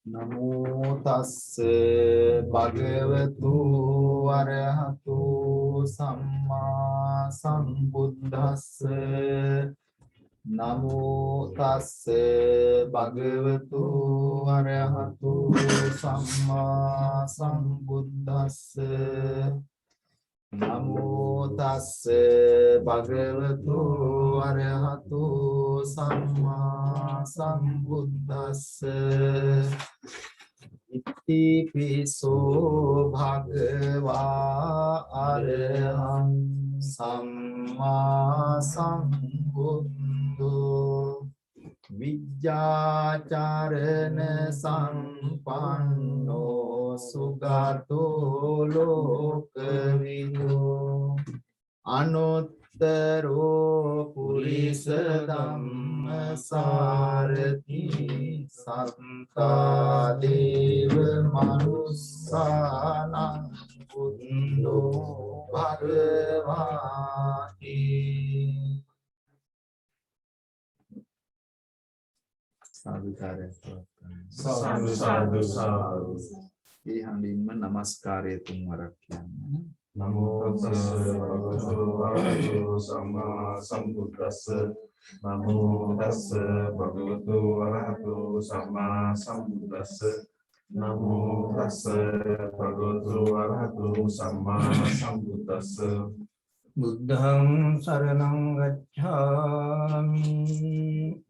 නමෝ තස්ස භගවතු අරහතු සම්මා සම්බුද්දස්ස නමෝ තස්ස භගවතු අරහතු සම්මා සම්බුද්දස්ස නමෝ තස්ස භගවතු අරහතු සම්මා සම්බුද්දස්ස ඉති පිසෝ භගවා අරහං සම්මා සම්බුද්ධෝ විජ්ජාචරණ සම්පන්නෝ සුගතෝ ලෝකවිදෝ අනුත්තරෝ පුරිස ධම්මසාරති සත්තා දේව මනුස්සානං බුද්ධෝ භගවාති සාදු සාදු සාදු ඒ හඳින්ම නමස්කාරය තුන්වරක් කියන්න. නමෝ තස්ස භගවතු වරහතු සම්මා සම්බුද්දස්ස නමෝ තස්ස භගවතු වරහතු සම්මා සම්බුද්දස්ස නමෝ තස්ස භගවතු වරහතු සම්මා සම්බුද්දස්ස බුද්ධං සරණං ගච්ඡාමි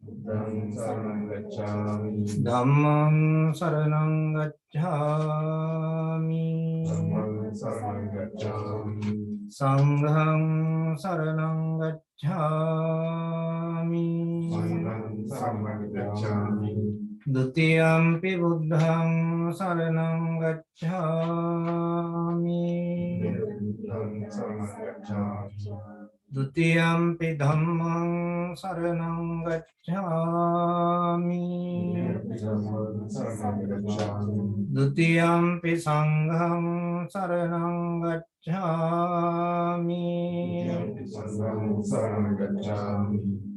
බුද්ධං සරණං ගච්ඡාමි ධම්මං සරණං ගච්ඡාමි ධම්මං සරණං ගච්ඡාමි සංඝං සරණං ගච්ඡාමි සංඝං සරණං ගච්ඡාමි ဒုတိယံ පි බුද්ධං සරණං ගච්ඡාමි ဒုတိယံ පි ධම්මං සරණං ගච්ඡාමි ဒုတိယံ පි සංඝං සරණං ගච්ඡාමි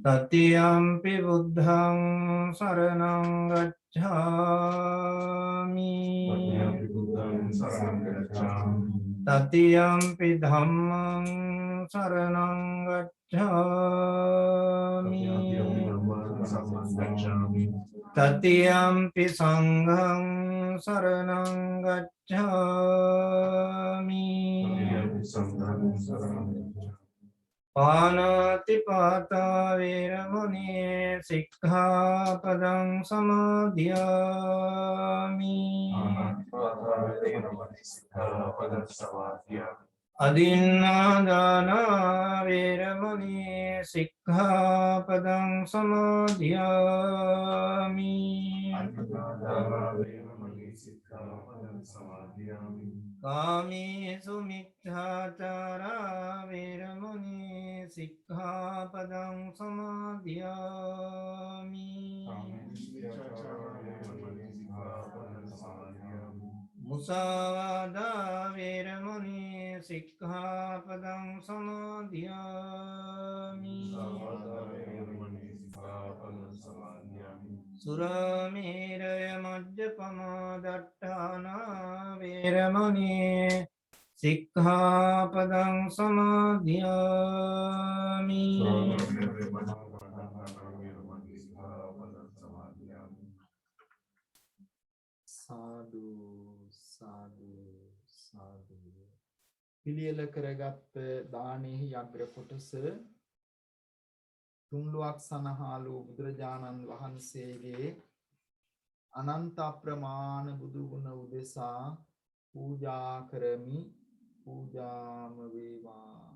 တတိယံ පි බුද්ධං සරණං ගච්ඡාමි တတိယံ පි ධම්මං සරණං ගච්ඡාමි တတိယံ පි සංඝං සරණං ගච්ඡාමි පාණාතිපාතා වේරමණී සික්ඛාපදං සමාදියාමි අදින්නාදාන වේරමණී සික්ඛාපදං සමාදියාමි කාමේසු මිච්ඡාචාරා වේරමණී සික්ඛාපදං සමාදියාමි මුසාවාදා වේරමණී සික්ඛාපදං සමාදියාමි සුරාමේරය මජ්ජපමා දට්ඨානා වේරමණී සික්ඛාපදං සමාදියාමි සාදු සාදු සාදු පිළියෙල කරගත් දානෙහි අග්‍ර කොටස තුන්ලුවක් සනහාලු බුදුරජාණන් වහන්සේගේ අනන්ත අප්‍රමාණ බුදු ගුණ උදෙසා පූජා කරමි පූජාම වේවා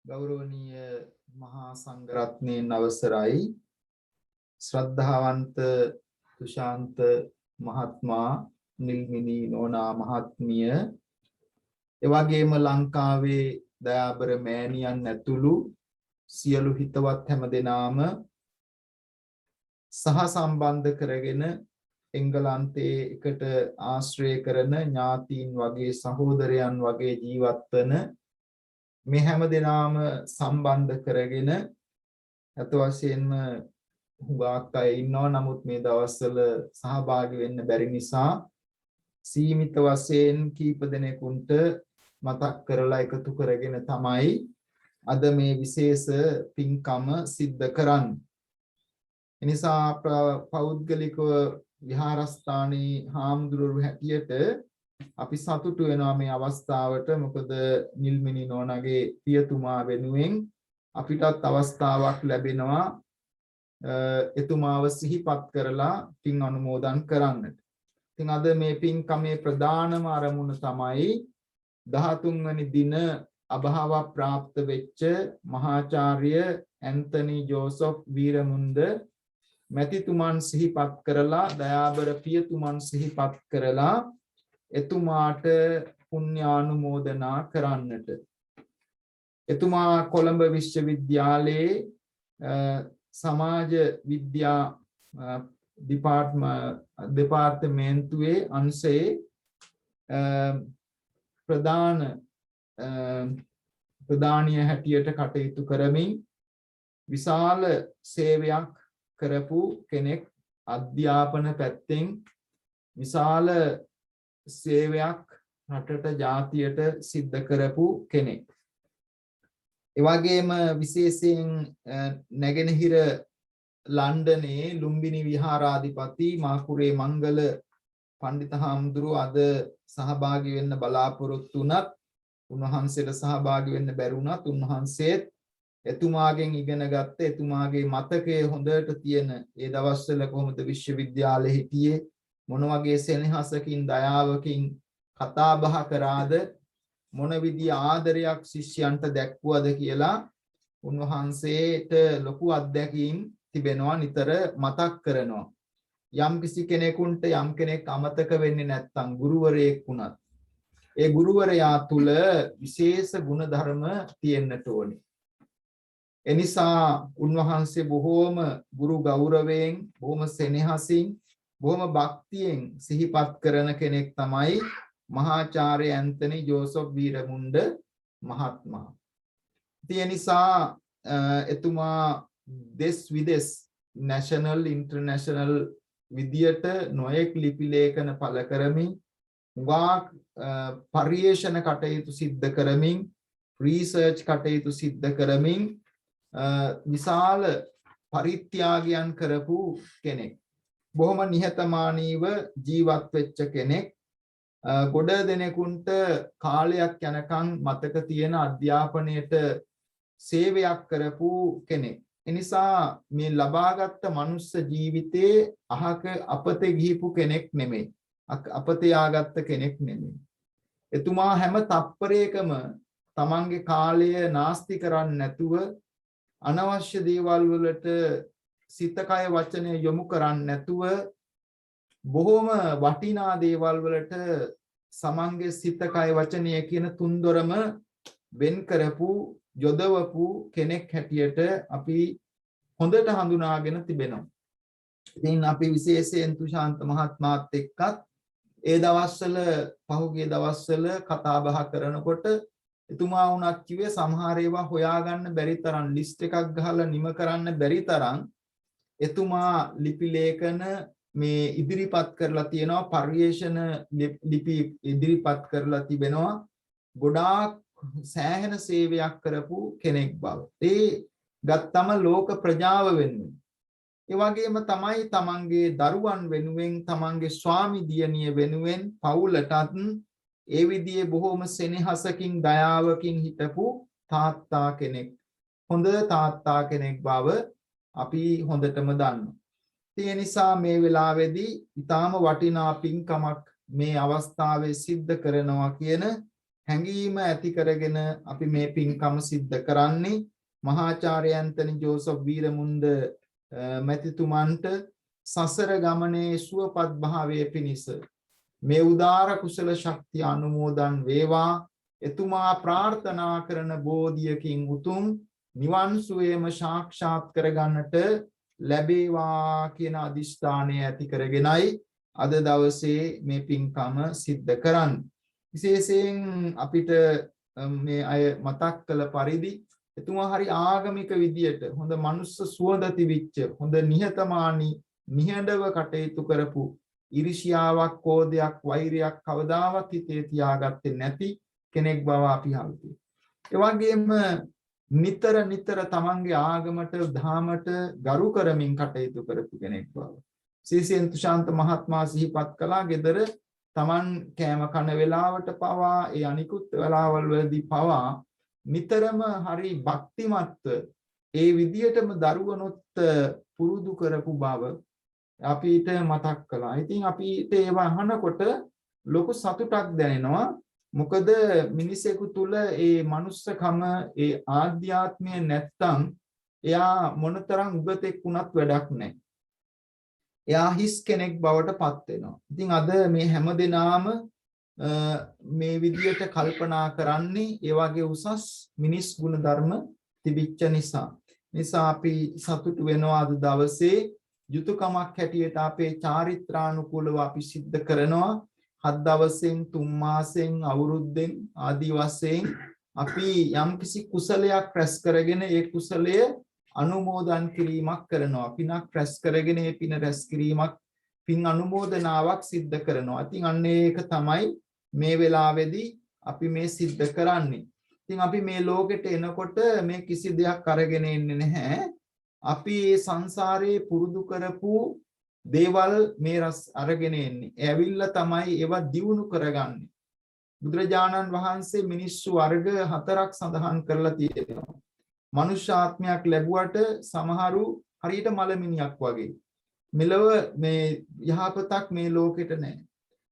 ගෞරවනීය මහා සංඝරත්නයන් අවසරයි ශ්‍රද්ධාවන්ත තුෂාන්ත මහත්මයා නිල්මිනී නෝනා මහත්මිය එවැගේම ලංකාවේ දයාබර මෑණියන් ඇතුළු සියලු හිතවත් හැම දෙනාම සහ සම්බන්ධ කරගෙන එංගලන්තයේ එකට ආශ්‍රය කරන ඥාතීන් වගේ සහෝදරයන් වගේ ජීවත් වන මේ හැම දෙනාම සම්බන්ධ කරගෙන අත වශයෙන්ම හුඟක් අය ඉන්නවා. නමුත් මේ දවස්වල සහභාගී වෙන්න බැරි නිසා සීමිත වශයෙන් කීප දෙනෙකුට මතක් කරලා එකතු කරගෙන තමයි අද මේ විශේෂ පින්කම සිද්ධ කරන්නේ. එනිසා පෞද්ගලිකව විහාරස්ථානයේ හාමුදුරුවෝ හැටියට අපි සතුටු වෙනවා මේ අවස්ථාවට. මොකද නිල්මිනි නෝනාගේ පියතුමා වෙනුවෙන් අපිටත් අවස්ථාවක් ලැබෙනවා එතුමාව සිහිපත් කරලා පින් අනුමෝදන් කරන්නට. ඉතින් අද මේ පින්කමේ ප්‍රධානම අරමුණ තමයි 13 වෙනි දින අභාව ප්‍රාප්ත වෙච්ච මහාචාර්ය ඇන්තනි ජෝසප් වීරමුන්ද මැතිතුමන් සිහිපත් කරලා දයාබර පියතුමන් සිහිපත් කරලා එතුමාට පුණ්‍යානුමෝදනා කරන්නට. එතුමා කොළඹ විශ්වවිද්‍යාලයේ සමාජ විද්‍යා දෙපාර්තමේන්තුවේ අංශයේ ප්‍රධානිය හැටියට කටයුතු කරමින් විශාල සේවයක් කරපු කෙනෙක්. අධ්‍යාපන පැත්තෙන් විශාල සේවයක් රටට ජාතියට සිද්ධ කරපු කෙනෙක්. ඒ වගේම විශේෂයෙන් නැගෙනහිර ලන්ඩනයේ ලුම්බිනි විහාරාධිපති මාකුරේ මංගල පණ්ඩිත හාමුදුරුවෝ අද සහභාගී වෙන්න බලාපොරොත්තු වුණත් උන්වහන්සේට සහභාගී වෙන්න බැරි වුණත් උන්වහන්සේත් එතුමාගෙන් ඉගෙන ගත්ත එතුමාගේ මතකයේ හොඳට තියෙන ඒ දවස්වල කොහොමද විශ්වවිද්‍යාලෙ හිටියේ මොන වගේ සෙනෙහසකින් දයාවකින් කතා බහ කරාද මොන විදිය ආදරයක් ශිෂ්‍යයන්ට දැක්වුවද කියලා උන්වහන්සේට ලොකු අත්දැකීම් තිබෙනවා. නිතර මතක් කරනවා. යම් කිසි කෙනෙකුට යම් කෙනෙක් අමතක වෙන්නේ නැත්නම් ගුරුවරයෙක් වුණත් ඒ ගුරුවරයා තුල විශේෂ ගුණ ධර්ම තියෙන්නට ඕනේ. එනිසා උන්වහන්සේ බොහෝම ගුරු ගෞරවයෙන් බොහොම සෙනෙහසින් බොහොම භක්තියෙන් සිහිපත් කරන කෙනෙක් තමයි මහාචාර්ය ඇන්තනි ජෝසප් වීරමුන්ඩ මහත්මයා. ඒ නිසා එතුමා දෙස් විදෙස් නැෂනල් ඉන්ටර්නැෂනල් විදියට නොයෙක් ලිපි ලේඛන පළ කරමින් වාක් පරිේශන කටයුතු සිද්ධ කරමින් රිසර්ච් කටයුතු සිද්ධ කරමින් විශාල පරිත්‍යාගයන් කරපු කෙනෙක්. බොහොම නිහතමානීව ජීවත් වෙච්ච කෙනෙක්. ගොඩ දෙනෙකුන්ට කාලයක් යනකම් මතක තියෙන අධ්‍යාපනයට සේවයක් කරපු කෙනෙක්. එනිසා මේ ලබාගත් මනුස්ස ජීවිතේ අහක අපතේ ගිහිපු කෙනෙක් නෙමෙයි. අපතේ ආගත්ත කෙනෙක් නෙමෙයි. එතුමා හැම තප්පරයකම තමන්ගේ කාලය නාස්ති කරන්නේ නැතුව අනවශ්‍ය දේවල් වලට සිත කය වචනය යොමු කරන්නේ නැතුව බොහොම වටිනා දේවල් වලට සමන්ගේ සිත කය වචනය කියන තුන්දොරම වෙන් කරපු යොදවපු කෙනෙක් හැටියට අපි හොඳට හඳුනාගෙන තිබෙනවා. ඉතින් අපි විශේෂයෙන් තුෂාන්ත මහත්මයාත් එක්කත් ඒ දවස්වල පහුගිය දවස්වල කතා බහ කරනකොට එතුමා වුණත් කිව්වේ සමහර ඒවා හොයාගන්න බැරි තරම් ලිස්ට් එකක් ගහලා නිම කරන්න බැරි තරම් එතුමා ලිපි ලේඛන මේ ඉදිරිපත් කරලා තියෙනවා. පරිේශන ලිපි ඉදිරිපත් කරලා තිබෙනවා. ගොඩාක් සෑහෙන සේවයක් කරපු කෙනෙක් බව. ඒ ගත්තම ලෝක ප්‍රජාව වෙනුවෙන්. ඒ වගේම තමයි තමන්ගේ දරුවන් වෙනුවෙන්, තමන්ගේ ස්වාමි දියණිය වෙනුවෙන් පවුලටත් ඒ විදිහේ බොහොම සෙනෙහසකින් දයාවකින් හිටපු තාත්තා කෙනෙක්. හොඳ තාත්තා කෙනෙක් බව අපි හොඳටම දන්නවා. ඒ නිසා මේ වෙලාවේදී ඊටාම වටිනා පින්කමක් මේ අවස්ථාවේ සිද්ධ කරනවා කියන හැඟීම ඇති කරගෙන අපි මේ පින්කම සිද්ධ කරන්නේ. මහාචාර්ය ඇන්තනි ජෝසප් වීරමුන්ඩ මැතිතුමන්ට සසර ගමනේ සුවපත් භාවයේ පිණිස මේ උදාර කුසල ශක්තිය අනුමෝදන් වේවා. එතුමා ප්‍රාර්ථනා කරන බෝධියකින් උතුම් නිවන් සුවයම සාක්ෂාත් කරගන්නට ලැබේවා කියන අදිෂ්ඨානය ඇති කරගෙනයි අද දවසේ මේ පින්කම සිද්ධ කරන්නේ. විශේෂයෙන් අපිට මේ අය මතක් කළ පරිදි එතුමා හරි ආගමික විදියට හොඳ මනුස්ස සුවඳ තිබිච්ච හොඳ නිහතමානී නිහඬව කටයුතු කරපු ඉරිෂියාවක් කෝධයක් වෛරයක් කවදාවත් හිතේ තියාගත්තේ නැති කෙනෙක් බව අපි හඳුන්වනවා. ඒ වගේම නිතර නිතර තමන්ගේ ආගමට ධාමට ගරු කරමින් කටයුතු කරපු කෙනෙක් බව. සීසෙන් තුෂාන්ත මහත්මයා සිහිපත් කළා ගෙදර තමන් කෑම කන වෙලාවට පවා ඒ අනිකුත් වෙලාවල් වලදී පවා නිතරම හරි භක්තිමත්ව ඒ විදියටම දරුවනොත් පුරුදු කරපු බව අපිට මතක් කළා. ඉතින් අපිට ඒව අහනකොට ලොකු සතුටක් දැනෙනවා. මොකද මිනිසෙකු තුල ඒ මනුස්සකම ඒ ආධ්‍යාත්මය නැත්තම් එයා මොනතරම් උගතෙක් වුණත් වැඩක් නැහැ. එයා හිස් කෙනෙක් බවට පත් වෙනවා. ඉතින් අද මේ හැමදෙනාම මේ විදියට කල්පනා කරන්නේ ඒ වගේ උසස් මිනිස් ගුණ ධර්ම තිබිච්ච නිසා අපි සතුටු වෙනවා අද දවසේ යුතුයකමක් හැටියට අපේ චාරිත්‍රානුකූලව අපි සිද්ධ කරනවා. 7 දවසෙන් 3 මාසෙන් අවුරුද්දෙන් ආදී වශයෙන් අපි යම්කිසි කුසලයක් රැස් කරගෙන ඒ කුසලය අනුමෝදන් කිරීමක් කරනවා. පිනක් රැස් කරගෙන ඒ පින රැස් කිරීමක් පින් අනුමෝදනාවක් සිද්ධ කරනවා. ඉතින් අන්න ඒක තමයි මේ වෙලාවේදී අපි මේ සිද්ධ කරන්නේ. ඉතින් අපි මේ ලෝකෙට එනකොට මේ කිසි දෙයක් අරගෙන එන්නේ නැහැ. අපි මේ සංසාරේ පුරුදු කරපු දේවල් මේ රස අරගෙන එන්නේ. ඇවිල්ලා තමයි ඒවා දියුණු කරගන්නේ. බුදුරජාණන් වහන්සේ මිනිස්සු වර්ග 4ක් සඳහන් කරලා තියෙනවා. මනුෂ්‍ය ආත්මයක් ලැබුවට සමහරු හරියට මලමිනියක් වගේ. මෙලව මේ යහපතක් මේ ලෝකෙට නැහැ.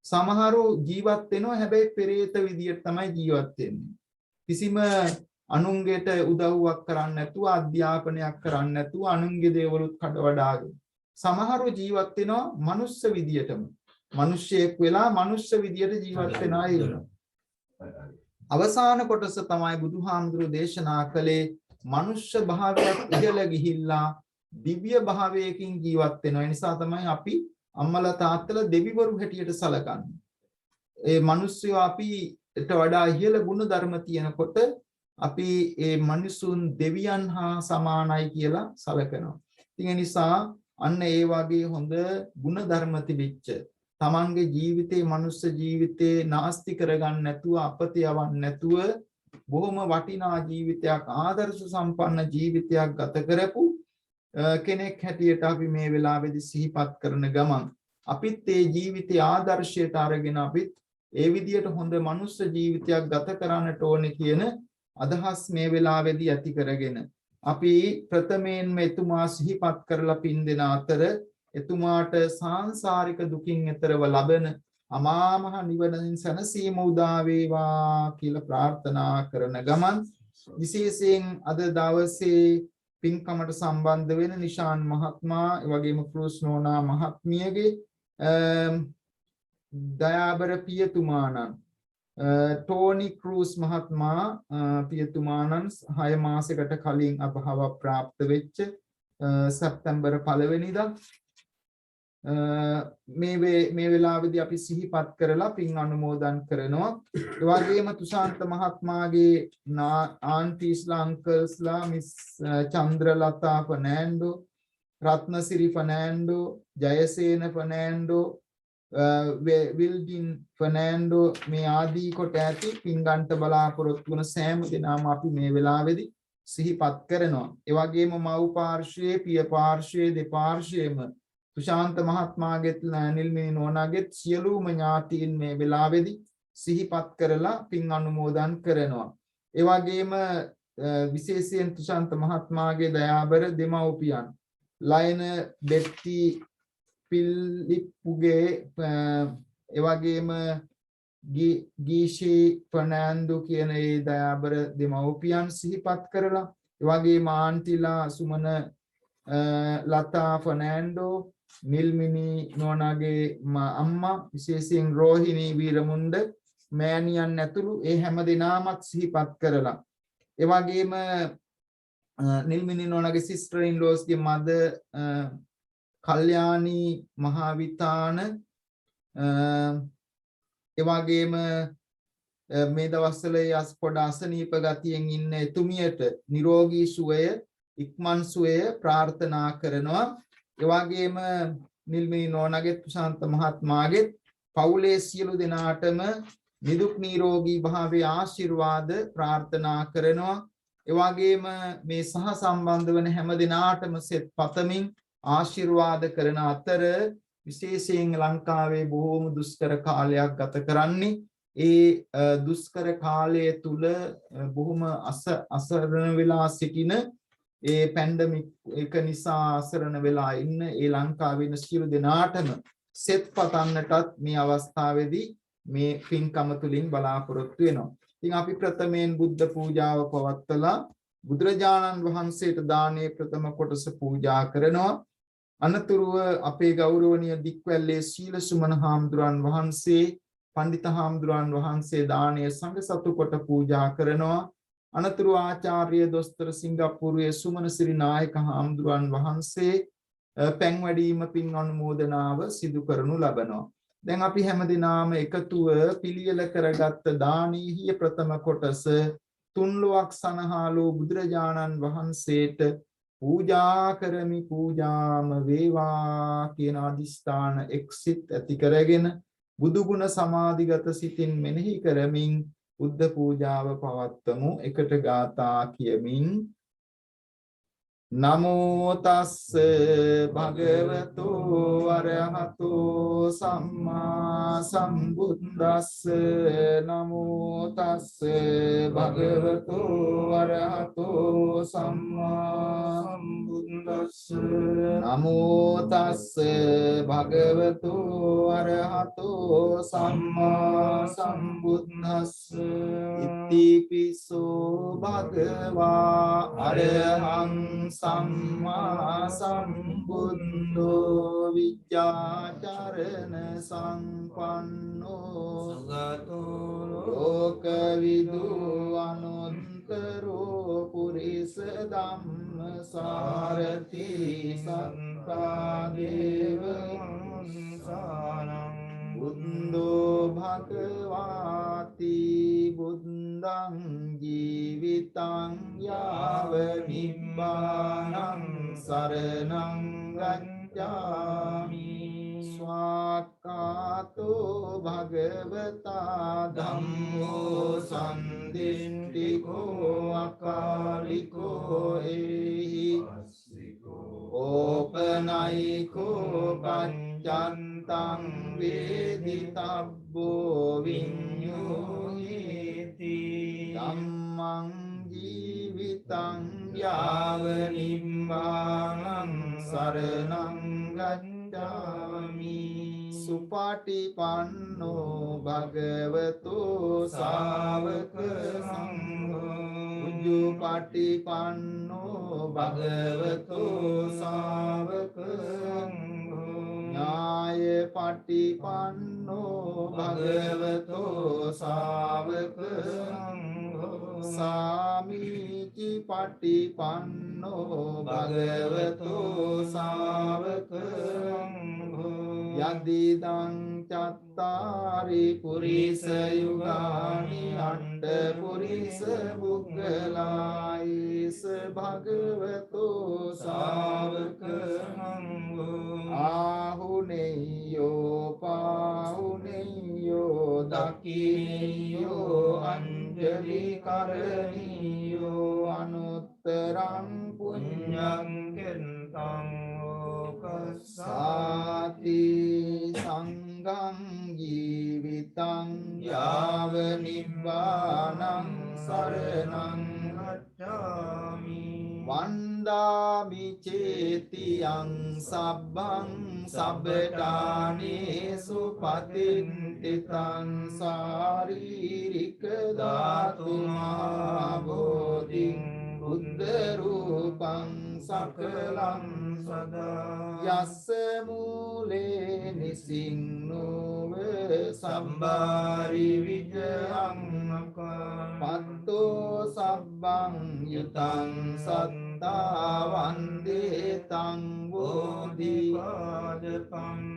සමහරු ජීවත් වෙනවා හැබැයි පෙරේත විදියට තමයි ජීවත් වෙන්නේ. කිසිම අනුන්ගේට උදව්වක් කරන්නේ නැතුව අධ්‍යාපනයක් කරන්නේ නැතුව අනුන්ගේ දේවලුත් කඩවඩාගෙන. සමහරු ජීවත් වෙනවා මනුස්ස විදියටම. මිනිස්සෙක් වෙලා මනුස්ස විදියට ජීවත් වෙන අය ඉන්නවා. අවසාන කොටස තමයි බුදුහාමුදුරුවෝ දේශනා කළේ මනුෂ්‍ය භාවයක් ඉහළ ගිහිල්ලා දිව්‍ය භාවයකින් ජීවත් වෙනවා. ඒ නිසා තමයි අපි අම්මලා තාත්තලා දෙවිවරු හැටියට සලකන්නේ. ඒ මිනිස්සු අපිට වඩා ඉහළ ගුණ ධර්ම තියෙනකොට අපි ඒ මිනිසුන් දෙවියන් හා සමානයි කියලා සලකනවා. ඉතින් ඒ නිසා අන්න ඒ වගේ හොඳ ගුණ ධර්ම තිබිච්ච තමන්ගේ ජීවිතේ මනුස්ස ජීවිතේ නාස්ති කරගන්න නැතුව අපත යවන්න නැතුව බොහොම වටිනා ජීවිතයක් ආදර්ශ සම්පන්න ජීවිතයක් ගත කරපු කෙනෙක් හැටියට අපි මේ වෙලාවේදී සිහිපත් කරන ගමන් අපිත් ඒ ජීවිතයේ ආදර්ශයට අරගෙන අපිත් ඒ විදියට හොඳ මනුස්ස ජීවිතයක් ගත කරන්නට ඕනේ කියන අදහස් මේ වෙලාවේදී ඇති කරගෙන අපි ප්‍රථමයෙන්ම එතුමා සිහිපත් කරලා පින් දෙන අතර එතුමාට සාංශාරික දුකින් එතරව ලබන අමා මහ නිවනින් සැනසීම උදා වේවා කියලා ප්‍රාර්ථනා කරන ගමන් විශේෂයෙන් අද දවසේ පින්කමට සම්බන්ධ වෙන නිශාන් මහත්මයා ඒ වගේම ක්‍රූස් නෝනා මහත්මියගේ දයාබර පියතුමාණන් ටෝනි ක්‍රූස් මහත්මයා පියතුමාණන් 6 මාසයකට කලින් අභාව ප්‍රාප්ත වෙච්ච සැප්තැම්බර් 1 වෙනිදා මේ වෙලාවේදී අපි සිහිපත් කරලා පින් අනුමෝදන් කරනවා. ඒ වගේම තුෂාන්ත මහත්මයාගේ ආන්ටිස්ලා අංකල්ස්ලා මිස් චන්ද්‍රලතා ෆර්නෑන්ඩෝ, රත්නසිරි ෆර්නෑන්ඩෝ, ජයසේන ෆර්නෑන්ඩෝ, විල්ඩින් ෆර්නෑන්ඩෝ මේ ආදී කොට ඇති පින් ගන්නට බලාපොරොත්තු වන සෑම දෙනාම අපි මේ වෙලාවේදී සිහිපත් කරනවා. ඒ වගේම මව් පාර්ශ්වයේ පිය පාර්ශ්වයේ දෙපාර්ශ්වයේම තුෂාන්ත මහත්මයාගෙත් නිල්මිනි නෝනාගෙත් සියලුම ඥාතීන් මේ වෙලාවේදී සිහිපත් කරලා පින් අනුමෝදන් කරනවා. ඒ වගේම විශේෂයෙන් තුෂාන්ත මහත්මයාගේ දයාබර දෙමව්පියන් ලයන බෙට්ටි පිලිප්පුගේ ඒ වගේම ගීෂි ෆර්නෑන්ඩෝ කියන ඒ දයාබර දෙමව්පියන් සිහිපත් කරලා ඒ වගේම ආන්ටිලා සුමන ලතා ෆර්නෑන්ඩෝ නිල්මිනි නෝනාගේ අම්මා විශේෂයෙන් රෝහිණී වීරමුණ්ඩ මෑණියන් ඇතුළු ඒ හැම දෙනාමත් සිහිපත් කරලා ඒ වගේම Nilmini Nonage sister-in-law's mother Kalyani Mahavitana එවාගේම මේ දවස්වල යස් පොඩ අසනීප ගතියෙන් ඉන්න එතුමියට නිරෝගී සුවය ඉක්මන් සුවය ප්‍රාර්ථනා කරනවා. එවාගේම නිල්මිනි නෝනාගේ ප්‍රශාන්ත මහත්මයාගේ පවුලේ සියලු දෙනාටම නිදුක් නිරෝගී භාවයේ ආශිර්වාද ප්‍රාර්ථනා කරනවා. එවාගේම මේ සහ සම්බන්ධ වන හැම දිනාටම සෙත් පතමින් ආශිර්වාද කරන අතර විශේෂයෙන් ලංකාවේ බොහෝම දුෂ්කර කාලයක් ගත කරන්නේ ඒ දුෂ්කර කාලය තුල බොහොම අසරණ වෙලා සිටින ඒ පැන්ඩමික් එක නිසා අසරණ වෙලා ඉන්න ඒ ලංකාවේ සියලු දෙනාටම සෙත් පතන්නටත් මේ අවස්ථාවේදී මේ පින්කම තුලින් බලාපොරොත්තු වෙනවා. ඉතින් අපි ප්‍රථමයෙන් බුද්ධ පූජාව පවත්වලා බුදුරජාණන් වහන්සේට දානයේ ප්‍රථම කොටස පූජා කරනවා. අනතුරුව අපේ ගෞරවනීය දික්වැල්ලේ සීල සුමන හාමුදුරන් වහන්සේ පණ්ඩිත හාමුදුරන් වහන්සේ දානය සංඝ සතු කොට පූජා කරනවා. අනතුරු ආචාර්ය දොස්තර සිංගප්පූරුවේ සුමන සිරි නායක හාමුදුරන් වහන්සේ පැන් වැඩීම පින් අනුමෝදනාව සිදු කරනු ලබනවා. දැන් අපි හැමදිනාම එකතුව පිළියෙල කරගත් දානීය ප්‍රථම කොටස තුන්ලොවක් සනහාලෝ බුදුරජාණන් වහන්සේට පූජා කරමි පූජාම වේවා කියන අදිස්ථාන එක්සිත ඇති කරගෙන බුදු ගුණ සමාධිගත සිතින් මෙනෙහි කරමින් බුද්ධ පූජාව පවත්වමු. එකට ගාථා කියමින් නමෝ තස්ස භගවතෝ අරහතෝ සම්මා සම්බුද්දස්ස නමෝ තස්ස භගවතෝ අරහතෝ සම්මා සම්බුද්දස්ස නමෝ තස්ස භගවතෝ අරහතෝ සම්මා සම්බුද්දස්ස ඉතිපිසෝ භගවා අරහං සම්මා සම්බුද්ධෝ විචාචරණ සංපන්නෝ සගතෝ ලෝකවිදු අනුත්තරෝ පුරිස ධම්ම සාරති සත්තාදේව සානං බුද්ධෝ භගවාති බුද්ධං ජීවිතං යාව නිබ්බානං සරණං ගච්ඡාමි ස්වාක්ඛාතෝ භගවතා ධම්මෝ සම්දින්තිකෝ අකාලිකෝ එහි ඕපනයිකෝ පඤ්චන්තං වේදිතබ්බෝ විඤ්ඤුහිති ධම්මං ජීවිතං යාව නිබ්බානං සරණං ගච්ඡාමි සුපටිපන්නෝ භගවතෝ ශාවක සංඝෝ උජ්ජුපටිපන්නෝ භගවතෝ ශාවක සංඝෝ ඥාය පටිපන්නෝ භගවතෝ ශාවක සංඝෝ සාමීචි පටිපන්නෝ භගවතෝ ශාවක සංඝෝ යදිදං චත්තාරි පුරිස යුගානි අට්ඨ පුරිස පුග්ගලායිස භගවතෝ ශාවක සංඝෝ ආහුනේයෝ පාහුනේයෝ දකිනියෝ අංජලි කරණීයෝ අනුත්තරං පුඤ්ඤං කෙන්තං ඕකසාති සංඝං ජීවිතං යාව නිබ්බානං සරණං ගච්ඡාමි වන්දාමි චේතියං සබ්බං සබ්බඨානේසු පතින්තිතං සාරීරික ධාතු මහා බෝධිං බුද්ධ රූපං සකලං සදා යස්ස මූලේ නිසින්නෝව සම්බාරි විජයං පත්තෝ සබ්බං යුතං සත්ත සත්තා වන්දේ තං බෝධිපාදපං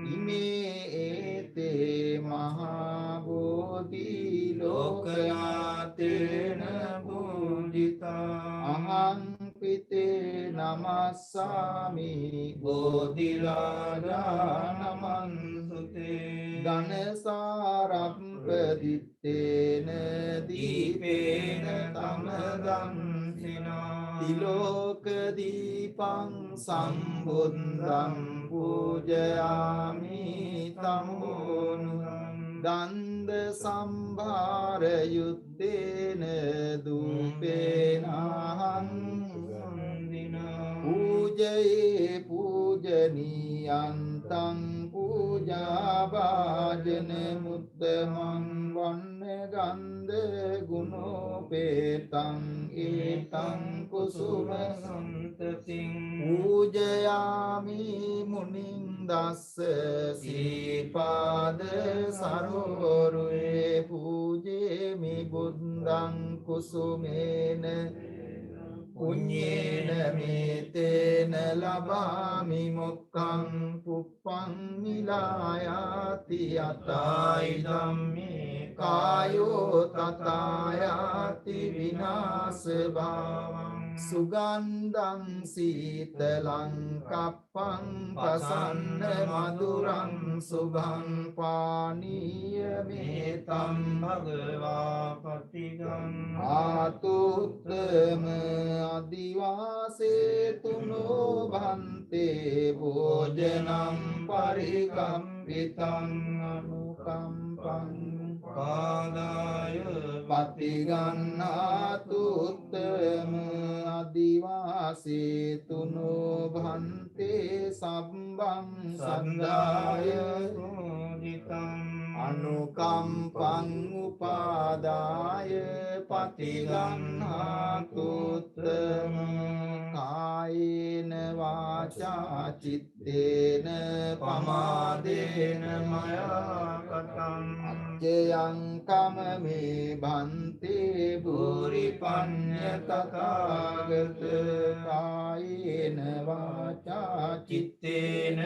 ඉමේ ඒතේ මහා බෝධි ලෝකනාතේන පූජිතා අහං පිතේ නමස්සාමි බෝධිරාජා නමන්සුතේ ධනසාරප්පදිත්තේන දීපේන තමදන්සිනා තිලෝක දීපං සම්බුද්ධං පූජයාමි තමෝනුං දන්ද සම්භාර යුත්තේන දූපේනහං පූජයේ පූජනීයන්තං පූජාභාජන මුත්තමං වන්න ගන්ධ ගුණෝපේතං ඒතං කුසුම සන්තතින් පූජයාමි මුනිං දස්ස සීපාද සරෝරුවේ පූජේමි බුද්ධං කුසුමේන පුඤ්ඤේන මේතේන ලබාමි මොක්ඛං පුප්පං මිලායාති යතායි ධම්මේ කායෝ තථායාති විනාශ භාවං සුගන්ධං සීතලං කප්පං පසන්න මధుරං සුභං පානීය මේතම් භගවා පටිගං ආතුත්තම අදිවාසේ තුනෝ භන්තේ භෝජනම් පරිකම්පිතං අනුකම්පං පාදාය පටිගන්නාතුත්තම අදිවාසේ තුනෝ භන්තේ සම්බං සන්දාය පූජිතං අනුකම්පං උපාදාය පටිගන්නාතුත්තම කායේන වාචා චිත්තේන පමාදේන මයා කතං අච්චයං කමමේ භන්තේ භූරිපඤ්ඤ තථාගත කායේන වාචා චිත්තේන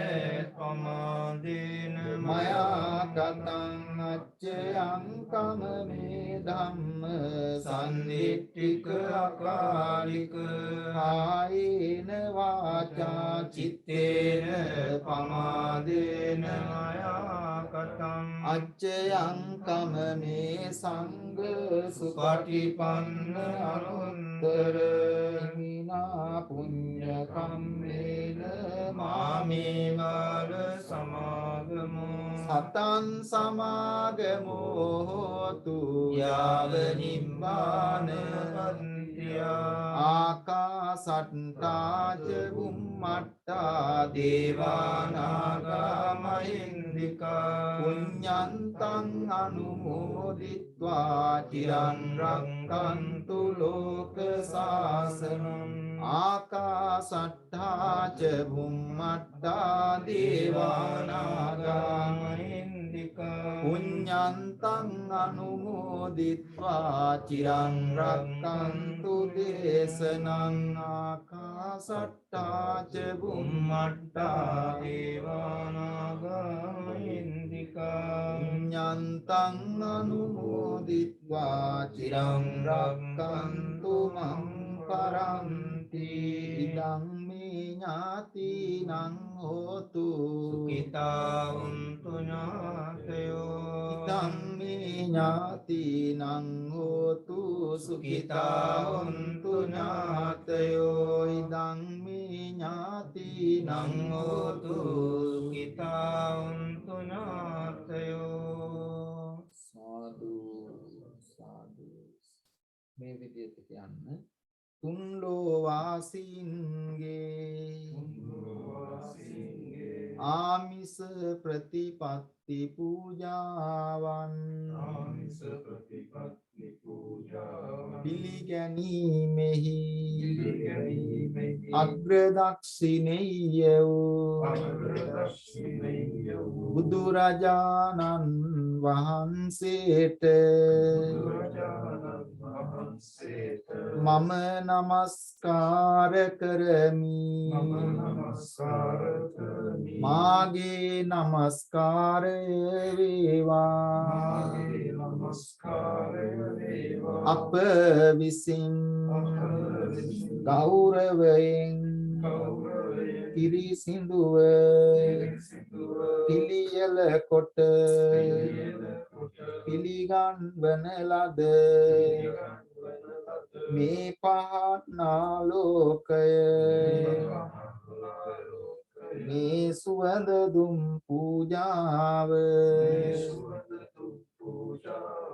පමාදේන මයා කතං අච්චයං කමමේ ධම්ම සම්දිට්ඨික අකාලික කායේන වාචා චිත්තේන පමාදේන මයා කතං අච්චයං කමමේ සංඝ සුපටිපන්න අනුත්තර හිමිනා පුඤ්ඤ කම්මේන මාමේ බාල සමාගමෝ සතං සමාගමෝ හෝතු යාව නිබ්බාන ආකාසට්ටා ච බුම්මට්ටා දේවානාගා මහින්దికා පුඤ්ඤන්තං අනුමෝදිත්වා චිරන් රක්ඛන්තු ලෝක සාසනං ආකාසට්ටා ච බුම්මට්ටා දේවානාගා මහින්దికා පුඤ්ඤන්තං අනුමෝදිත්වා චිරං රක්ඛන්තු දේශනං ආකාසට්ටා ච බුම්මට්ටා දේවානාගා මහින්దికා පුඤ්ඤන්තං අනුමෝදිත්වා චිරං රක්ඛන්තු මං පරන්ති ඉදං මේ ඥාතිනං හෝතු සුඛිතා උන්තු ඥාතයෝ ඉදං මේ ඥාතිනං හෝතු සුඛිතා හොන්තු ඥාතයෝ ඉදං මේ ඥාතිනං හෝතු සුඛිතා උන්තු ඥාතයෝ සාදු සාදු මේ විදිහට කියන්න තුන්ලෝ වාසීන්ගේ ආමිස ප්‍රතිපත්ති පූජාවන් පිළිගැනීමෙහි අග්‍රදක්ෂිනේය වූ බුදුරජාණන් වහන්සේට මම නමස්කාර කරමි මාගේ නමස්කාරය වේවා අප විසින් ගෞරවයෙන් පිරිසිදුව පිළියෙල කොට පිළිගන්වන ලද මේ පහත් නාලෝකය මේ සුවඳ දුම් පූජාව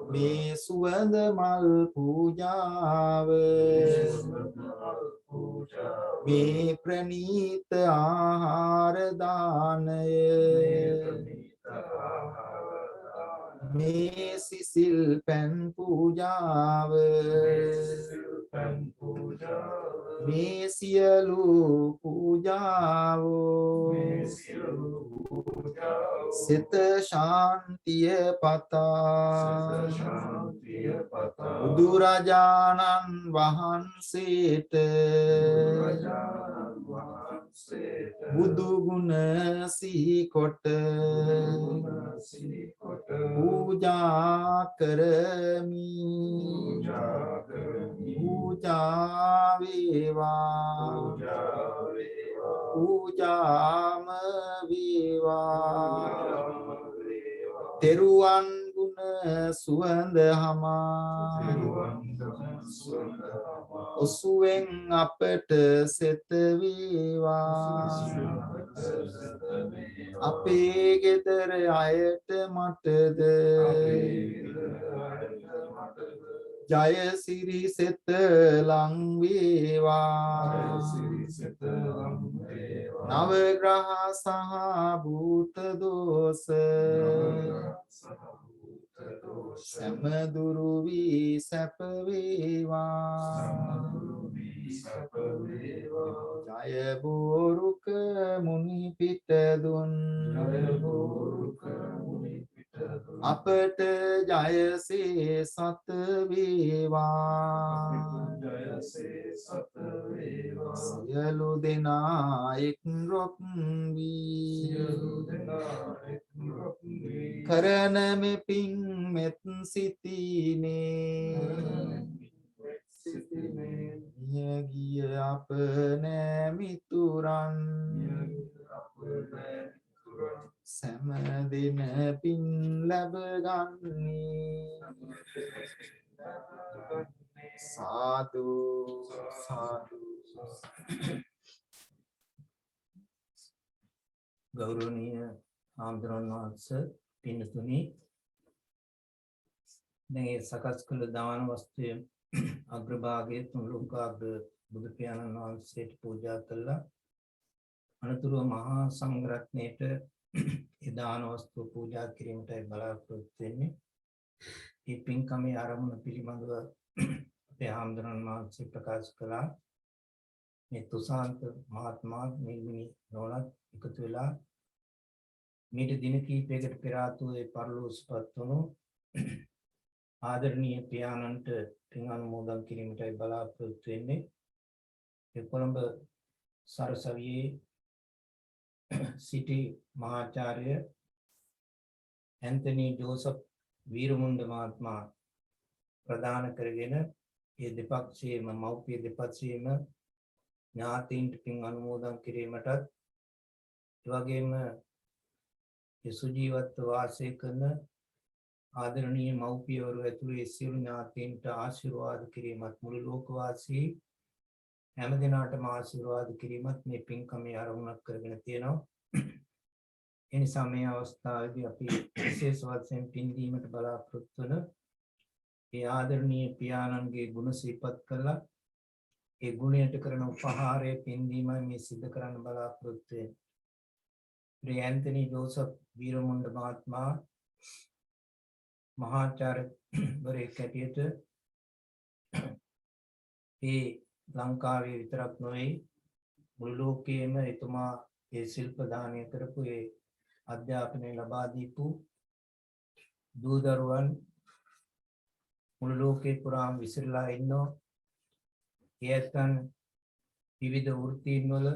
මේ සුවඳ මල් පූජාව මේ ප්‍රණීත ආහාර දානය මේ සිසිල් පැන් පූජාව මේ සියලු පූජාවෝ සිත ශාන්තිය පතා බුදුරජාණන් වහන්සේට බුදු ගුණ සිහි කොට පූජා කරමි පූජා වේවා පූජාම වේවා තෙරුවන් ගුණ සුවඳ හමා ඔසුවෙන් අපට සෙත වේවා අපේ ගෙදර අයට මටද ජය සිරි සෙත ලං වේවා නවග්‍රහ සහ භූත දෝෂ සමදුරු වී සැප වේවා ජය බෝරුක මුනි පිට දුන් අපට ජයසේ සත වේවා සියලු දෙනා එක් රොක් වී කරන මෙපින් මෙත් සිතිනේ ගිය අප නෑමිතුරන් සෑම දින පින් ලැබගන්නේ සාදු සාදු ගෞරවනීය ආම්දරන් වහන්සේ පින්තුනි මේ සකස් කළ දාන වස්තුවේ අග්‍රභාගයේ තුන් ලෝකාග්‍ර බුදු පියාණන් වහන්සේට පූජා කළා. අනතුරුව මහා සංඝරත්නයට ඒ දාන වස්තු පූජා කිරීමටයි බලාපොරොත්තු වෙන්නේ. මේ පින්කමේ ආරම්භ පිළිබඳව අපේ ආම්දරන් වහන්සේ ප්‍රකාශ කළා. මේ තුසාන්ත මහත්මයා නිල්මිනි නෝනත් එකතු වෙලා මීට දින කිහිපයකට පෙර ආතු ඒ පරලෝසුපත් වුණු ආදරණීය පියාණන්ට පින් අනුමෝදන් කිරීමටයි බලාපොරොත්තු වෙන්නේ. ඒ කොළඹ සරසවියේ සිටි මහාචාර්ය ඇන්තනි ජෝසප් වීරමුණ්ඩ මහත්මයා ප්‍රදාන කරගෙන ඒ දෙපක්ෂයේම මව්පිය දෙපක්ෂයේම ඥාතීන්ට පින් අනුමෝදන් කිරීමටත් ඒ වගේම සුජීවත්ව වාසය කරන ආදරණීය මව්පියවරු ඇතුළු ඒ සියලු ඥාතීන්ට ආශිර්වාද කිරීමත් මුළු ලෝකවාසී හැම දිනාටම ආශිර්වාද කිරීමත් මේ පින්කමේ ආරම්භයක් කරගෙන තියෙනවා. ඒ නිසා මේ අවස්ථාවේදී අපි විශේෂ වශයෙන් පින් දීමට බලාපොරොත්තු වන ඒ ආදරණීය පියාණන්ගේ ගුණ සිහිපත් කළා. ඒ ගුණයට කරන උපහාරයේ පින් දීමයි මේ සිදු කරන්න බලාපොරොත්තු වෙන්නේ. ශ්‍රී ඇන්තනි ජෝසප් වීරමුණ්ඩ මහත්මයා මහාචාර්යවරයෙක් හැටියට ඒ ලංකාවේ විතරක් නොවේ මුළු ලෝකයේම එතුමා ඒ ශිල්ප දානය කරපු ඒ අධ්‍යාපනය ලබා දීපු දූ දරුවන් මුළු ලෝකේ පුරාම විසිරලා ඉන්නෝ. ඒතන් විවිධ වෘත්තීන් වල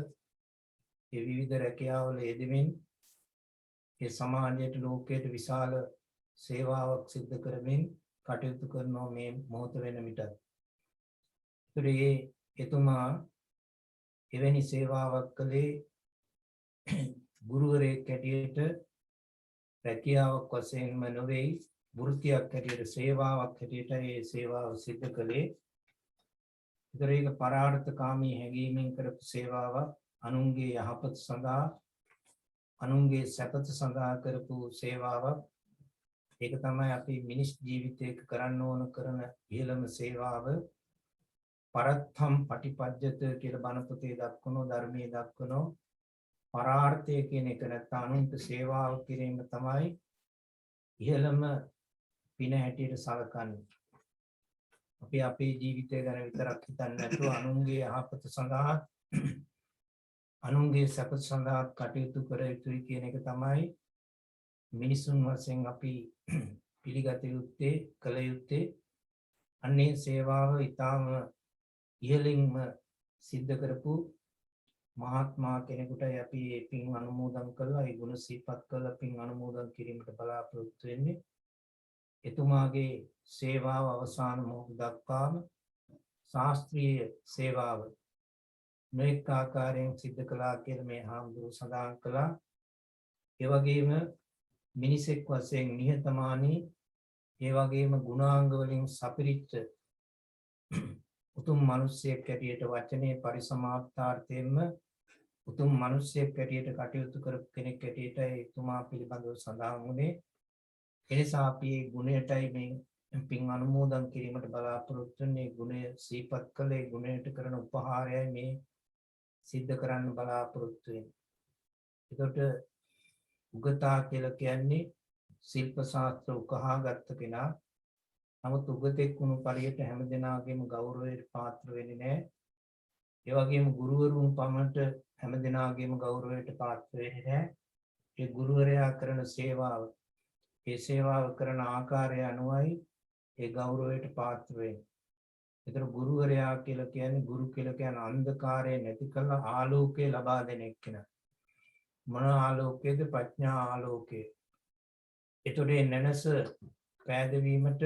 ඒ විවිධ රැකියාවල යෙදෙමින් ඒ සමාජයට ලෝකයට විශාල සේවාවක් සිදු කරමින් කටයුතු කරනවා මේ මොහොත වෙන විට. ඒ එතුමා එවැනි සේවාවක් කළේ ගුරුවරයෙක් හැටියට රැකියාවක් වශයෙන්ම නොවේ වෘත්තියක් හැටියට සේවාවක් හැටියට ඒ සේවාව සිදු කළේ. ඒක පරාර්ථකාමී හැඟීමෙන් කරපු සේවාවක්. අනුන්ගේ යහපත සඳහා අනුන්ගේ සැපත සඳහා කරපු සේවාවක්. ඒක තමයි අපි මිනිස් ජීවිතයක කරන්න ඕන කරන ඉහළම සේවාව. පරත්තම් පටිපජ්ජත කියලා බණ පොතේ දක්වනෝ ධර්මයේ දක්වනෝ පරාර්ථය කියන එක නැත්නම් අනුන්ට සේවාව කිරීම තමයි ඉහළම පින හැටියට සලකන්නේ. අපි අපේ ජීවිතය ගැන විතරක් හිතන්නේ නැතුව අනුන්ගේ යහපත සඳහා අනුන්ගේ සැප සඳහා කටයුතු කර යුතුයි කියන එක තමයි මිනිසුන් වශයෙන් අපි පිළිගත යුත්තේ කළ යුත්තේ. අන්නේ සේවාව ඊටාම ඉහළින්ම සිද්ධ කරපු මහත්මා කෙනෙකුටයි අපි මේ පින් අනුමෝදන් කළා. ඒ ගුණ සිහිපත් කළා පින් අනුමෝදන් කිරීමට බලාපොරොත්තු වෙන්නේ. එතුමාගේ සේවාව අවසාන මොහොත දක්වාම ශාස්ත්‍රීය සේවාව මේක ආකාරයෙන් සිද්ධ කළා කියලා මේ හාමුදුරුවෝ සඳහන් කළා. ඒ වගේම මිනිසෙක් වශයෙන් නිහතමානී ඒ වගේම ගුණාංග වලින් සපිරිච්ච උතුම් මිනිසෙක් හැටියට වචනේ පරිසමාප්තාර්ථයෙන්ම උතුම් මිනිසෙක් හැටියට කටයුතු කරපු කෙනෙක් හැටියට එතුමා පිළිබඳව සඳහන් වුණේ. එනිසා අපි මේ ගුණයටයි මේ පින් අනුමෝදන් කිරීමට බලාපොරොත්තු වෙන්නේ. ගුණය සිහිපත් කළේ ගුණයට කරන උපහාරයයි මේ සිද්ධ කරන්න බලාපොරොත්තු වෙන්නේ. ඒකට උගතා කියලා කියන්නේ ශිල්ප ශාස්ත්‍ර උකහාගත්ත කෙනා. නමුත් උගතෙක් වුණු පරියට හැමදෙනාගේම ගෞරවයට පාත්‍ර වෙන්නේ නැහැ. ඒ වගේම ගුරුවරුන් පමණට හැමදෙනාගේම ගෞරවයට පාත්‍ර වෙන්නේ නැහැ. ඒ ගුරුවරයා කරන සේවාව ඒ සේවාව කරන ආකාරය අනුවයි ඒ ගෞරවයට පාත්‍ර වෙන්නේ. ඒතර ගුරුවරයා කියලා කියන්නේ ගුරු කියලා කියන අන්ධකාරය නැති කරලා ආලෝකය ලබා දෙන එක්කෙනා. මොන ආලෝකයේද? ප්‍රඥා ආලෝකය. ඒතොරේ නැනස පෑදවීමට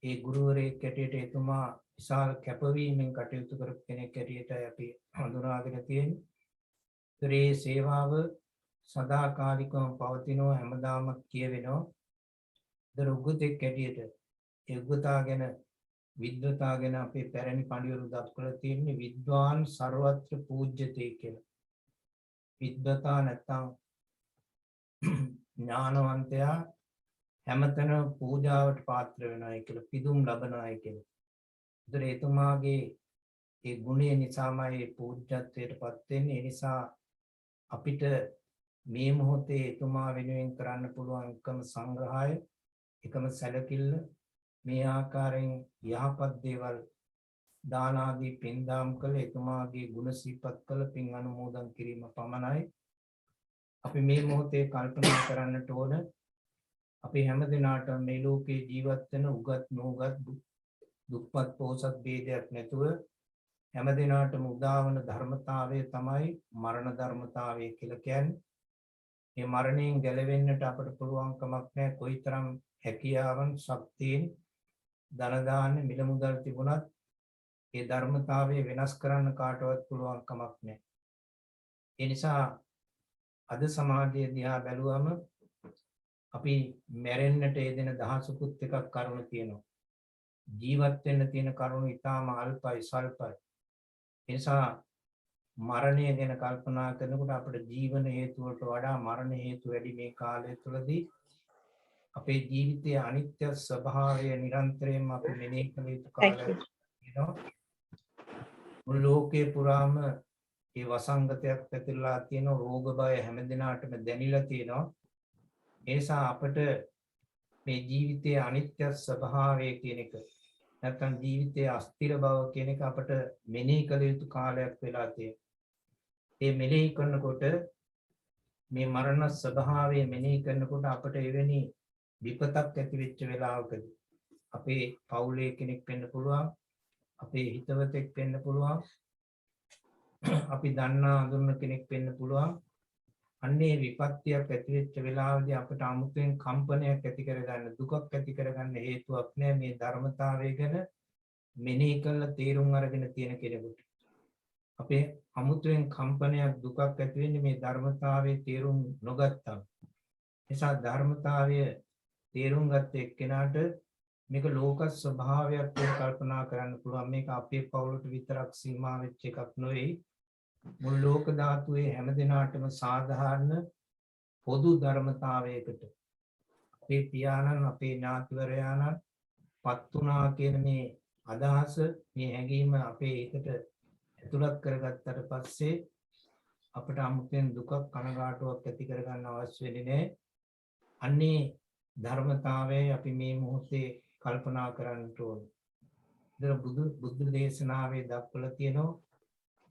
ඒ ගුරුවරයෙක් හැටියට එතුමා විශාල කැපවීමෙන් කටයුතු කරපු කෙනෙක් හැටියට අපි හඳුනාගෙන තියෙන්නේ. ඒතරේ සේවාව සදාකාලිකව පවතිනවා හැමදාම කියවෙනවා. ඒතර උගතෙක් හැටියට ඒ උගතා ගැන විද්වතා ගැන අපේ පැරණි පඬිවරු දක්වලා තියෙන්නේ විද්වාන් ਸਰවත්‍ර පූජ්‍යතේ කියලා. විද්වතා නැත්නම් ඥානවන්තයා හැමතැනම පූජාවට පාත්‍ර වෙනවායි කියලා පිදුම් ලබනවායි කියලා. ඒතර එතුමාගේ ඒ ගුණය නිසාමයි මේ පූජ්‍යත්වයටපත් වෙන්නේ. ඒ නිසා අපිට මේ මොහොතේ එතුමා වෙනුවෙන් කරන්න පුළුවන් එකම සංග්‍රහය එකම සැලකිල්ල මේ ආකාරයෙන් යහපත් දේවල් දාන ආදී පින්දාම් කළ එතුමාගේ ගුණ සිහිපත් කළ පින් අනුමෝදන් කිරීම පමණයි. අපි මේ මොහොතේ කල්පනා කරන්නට ඕන අපි හැමදෙනාට මේ ලෝකේ ජීවත් වෙන උගත් නොඋගත් දුප්පත් පොහොසත් ભેදයක් නැතුව හැමදෙනාටම උදාවන ධර්මතාවය තමයි මරණ ධර්මතාවය කියලා කියන්නේ. මේ මරණයෙන් ගැලවෙන්නට අපට පුළුවන් කමක් නැහැ. කොයිතරම් හැකියාවන් ශක්තියෙන් ධන දාන්න මිල මුදල් තිබුණත් ඒ ධර්මතාවය වෙනස් කරන්න කාටවත් පුළුවන් කමක් නැහැ. ඒ නිසා අද සමාජයේ දිහා බැලුවම අපි මැරෙන්නට යෙදෙන දහසකුත් එකක් කරුණු තියෙනවා. ජීවත් වෙන්න තියෙන කරුණු ඊටාම අල්පයි සල්පයි. ඒ නිසා මරණය ගැන කල්පනා කරනකොට අපේ ජීවන හේතු වලට වඩා මරණ හේතු වැඩි මේ කාලය තුළදී. අපේ ජීවිතයේ අනිත්‍ය ස්වභාවය නිරන්තරයෙන්ම අපි මෙනෙහි කළ යුතු කාලයක් වෙනවා. මුළු ලෝකේ පුරාම මේ වසංගතයක් පැතිරලා තියෙන රෝග බය හැමදිනාටම දැනිලා තියෙනවා. ඒ නිසා අපිට මේ ජීවිතයේ අනිත්‍ය ස්වභාවය කියන එක නැත්නම් ජීවිතයේ අස්තිර බව කියන එක අපිට මෙනෙහි කළ යුතු කාලයක් වෙලා තියෙනවා. මේ මෙනෙහි කරනකොට මේ මරණ ස්වභාවය මෙනෙහි කරනකොට අපිට එවැනි විපතක් ඇති වෙච්ච වෙලාවකදී අපේ පවුලේ කෙනෙක් වෙන්න පුළුවන්, අපේ හිතවතෙක් වෙන්න පුළුවන්, අපි දන්නා අඳුරන කෙනෙක් වෙන්න පුළුවන්. අන්නේ විපත්තියක් ඇති වෙච්ච වෙලාවදී අපිට අමුතුවෙන් කම්පනයක් ඇති කරගන්න, දුකක් ඇති කරගන්න හේතුවක් නැහැ මේ ධර්මතාවය ගැන මෙනෙහි කරලා තේරුම් අරගෙන තියෙන කෙනෙකුට. අපේ අමුතුවෙන් කම්පනයක් දුකක් ඇති වෙන්නේ මේ ධර්මතාවයේ තේරුම් නොගත්තම. නිසා ධර්මතාවය තේරුම් ගත්ත එක්කෙනාට මේක ලෝක ස්වභාවයක් කියලා කල්පනා කරන්න පුළුවන්. මේක අපේ පවුලට විතරක් සීමා වෙච්ච එකක් නෙවෙයි. මුළු ලෝක ධාතුවේ හැම දිනාටම සාධාරණ පොදු ධර්මතාවයකට අපේ පියාණන් අපේ ඥාතිවරයාණන් පත් වුණා කියන මේ අදහස, මේ හැඟීම අපේ හිතට ඇතුළත් කරගත්තට පස්සේ අපිට 아무තෙන් දුකක් කනගාටුවක් ඇති කරගන්න අවශ්‍ය වෙන්නේ නැහැ. අන්නේ ධර්මතාවය අපි මේ මොහොතේ කල්පනා කරන්න ඕනේ. බුදු දේශනාවේ දක්වලා තියෙනවා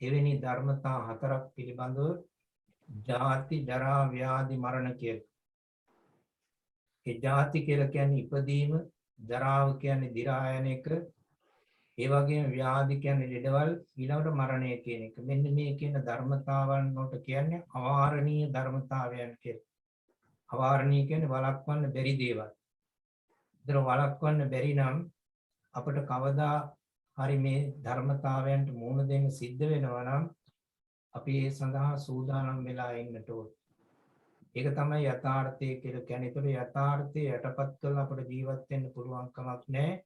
එවැනි ධර්මතා 4ක් පිළිබඳව ජාති ජරා ව්‍යාධි මරණ කියලා. ඒ ජාති කියලා කියන්නේ ඉපදීම, ජරාව කියන්නේ දි รา යන එක, ඒ වගේම ව්‍යාධි කියන්නේ ලෙඩවල්, ඊළඟට මරණය කියන එක. මෙන්න මේ කියන ධර්මතාවන් වලට කියන්නේ අවාරණීය ධර්මතාවයන් කියලා. අවාරණීය කියන්නේ වළක්වන්න බැරි දේවල්. ඒතර වළක්වන්න බැරි නම් අපිට කවදා හරි මේ ධර්මතාවයන්ට මුහුණ දෙන්න සිද්ධ වෙනවා නම් අපි ඒ සඳහා සූදානම් වෙලා ඉන්නට ඕනේ. ඒක තමයි යථාර්ථය කියලා කියන්නේ. ඒතර යථාර්ථය යටපත් කරලා අපිට ජීවත් වෙන්න පුළුවන් කමක් නැහැ.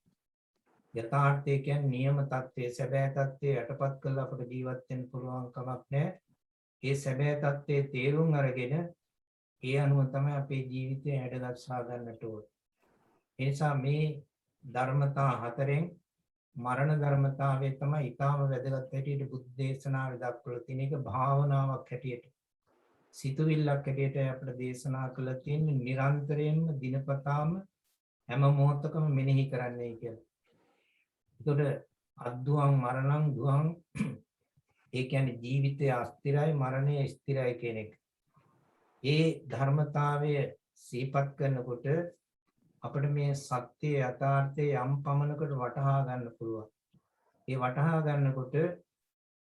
යථාර්ථය කියන්නේ නියම தත්ත්වයේ සැබෑ தත්ත්වයේ යටපත් කරලා අපිට ජීවත් වෙන්න පුළුවන් කමක් නැහැ. ඒ සැබෑ தත්ත්වයේ තේරුම් අරගෙන ඒ අනුව තමයි අපේ ජීවිතය හැඩගස්වා ගන්නට ඕනේ. ඒ නිසා මේ ධර්මතා 4න් මරණ ධර්මතාවය තමයි ඊටාම වැදගත් හැටියට බුද්ධ දේශනාවේ දක්වලා තියෙන එක. භාවනාවක් හැටියට, සිතුවිල්ලක් හැටියට අපිට දේශනා කළා තියෙන්නේ නිරන්තරයෙන්ම දිනපතාම හැම මොහොතකම මෙනෙහි කරන්නයි කියලා. ඒකට අද්දුවං මරණං දුවං, ඒ කියන්නේ ජීවිතය අස්තිරයි මරණය ස්ථිරයි කියන එක. ඒ ධර්මතාවය සිහිපත් කරනකොට අපිට මේ සත්‍ය යථාර්ථය යම් පමණකට වටහා ගන්න පුළුවන්. ඒ වටහා ගන්නකොට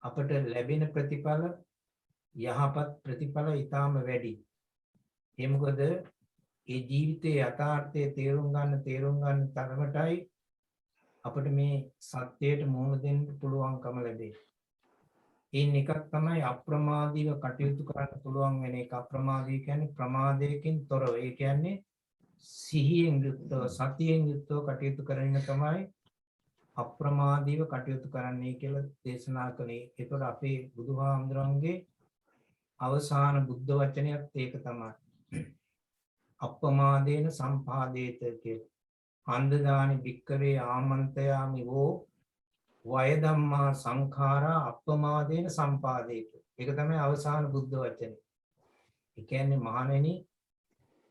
අපිට ලැබෙන ප්‍රතිඵල, යහපත් ප්‍රතිඵල ඊටාම වැඩි. ඒ මොකද ඒ ජීවිතයේ යථාර්ථය තේරුම් ගන්න තරමටයි අපිට මේ සත්‍යයට මුහුණ දෙන්න පුළුවන්කම ලැබෙන්නේ. ඒන් එකක් තමයි අප්‍රමාදීව කටයුතු කරන්න පුළුවන් වෙන එක. අප්‍රමාදී කියන්නේ ප්‍රමාදයකින් තොරව. ඒ කියන්නේ සිහියෙන් යුක්තව, සතියෙන් යුක්තව කටයුතු කරන තමයි අප්‍රමාදීව කටයුතු කරන්නේ කියලා දේශනා කළේ. ඒතකොට අපේ බුදුහාමුදුරන්ගේ අවසාන බුද්ධ වචනයත් ඒක තමයි. අප්‍රමාදේන සම්පාදේත කියලා. අන්දදානි භික්කවේ ආමන්තයාමි වෝ වය ධම්මා සංඛාරා අප්‍රමාදේන සම්පාදේත. ඒක තමයි අවසාන බුද්ධ වචනේ. ඒ කියන්නේ මහණෙනි,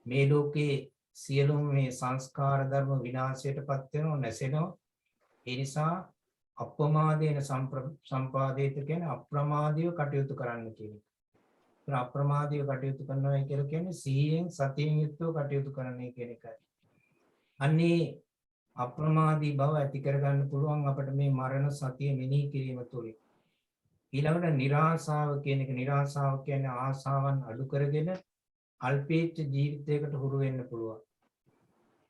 මේ ලෝකේ සියලුම මේ සංස්කාර ධර්ම විනාශයටපත් වෙනව, නැසෙනව. ඒ නිසා අප්‍රමාදේන සම්පාදේත කියන්නේ අප්‍රමාදීව කටයුතු කරන්න කියන එක. ඒ අප්‍රමාදීව කටයුතු කරනවා කියලා කියන්නේ සිහියෙන් සතියෙන් යුක්තව කටයුතු කරන්නේ කියන එකයි. අන්නේ අප්‍රමාදී බව ඇති කරගන්න පුළුවන් අපිට මේ මරණ සතිය මෙනෙහි කිරීම තුළින්. ඊළඟට නිරාශාව කියන එක. නිරාශාව කියන්නේ ආශාවන් අඩු කරගෙන අල්පේච්ඡ ජීවිතයකට හුරු වෙන්න පුළුවන්.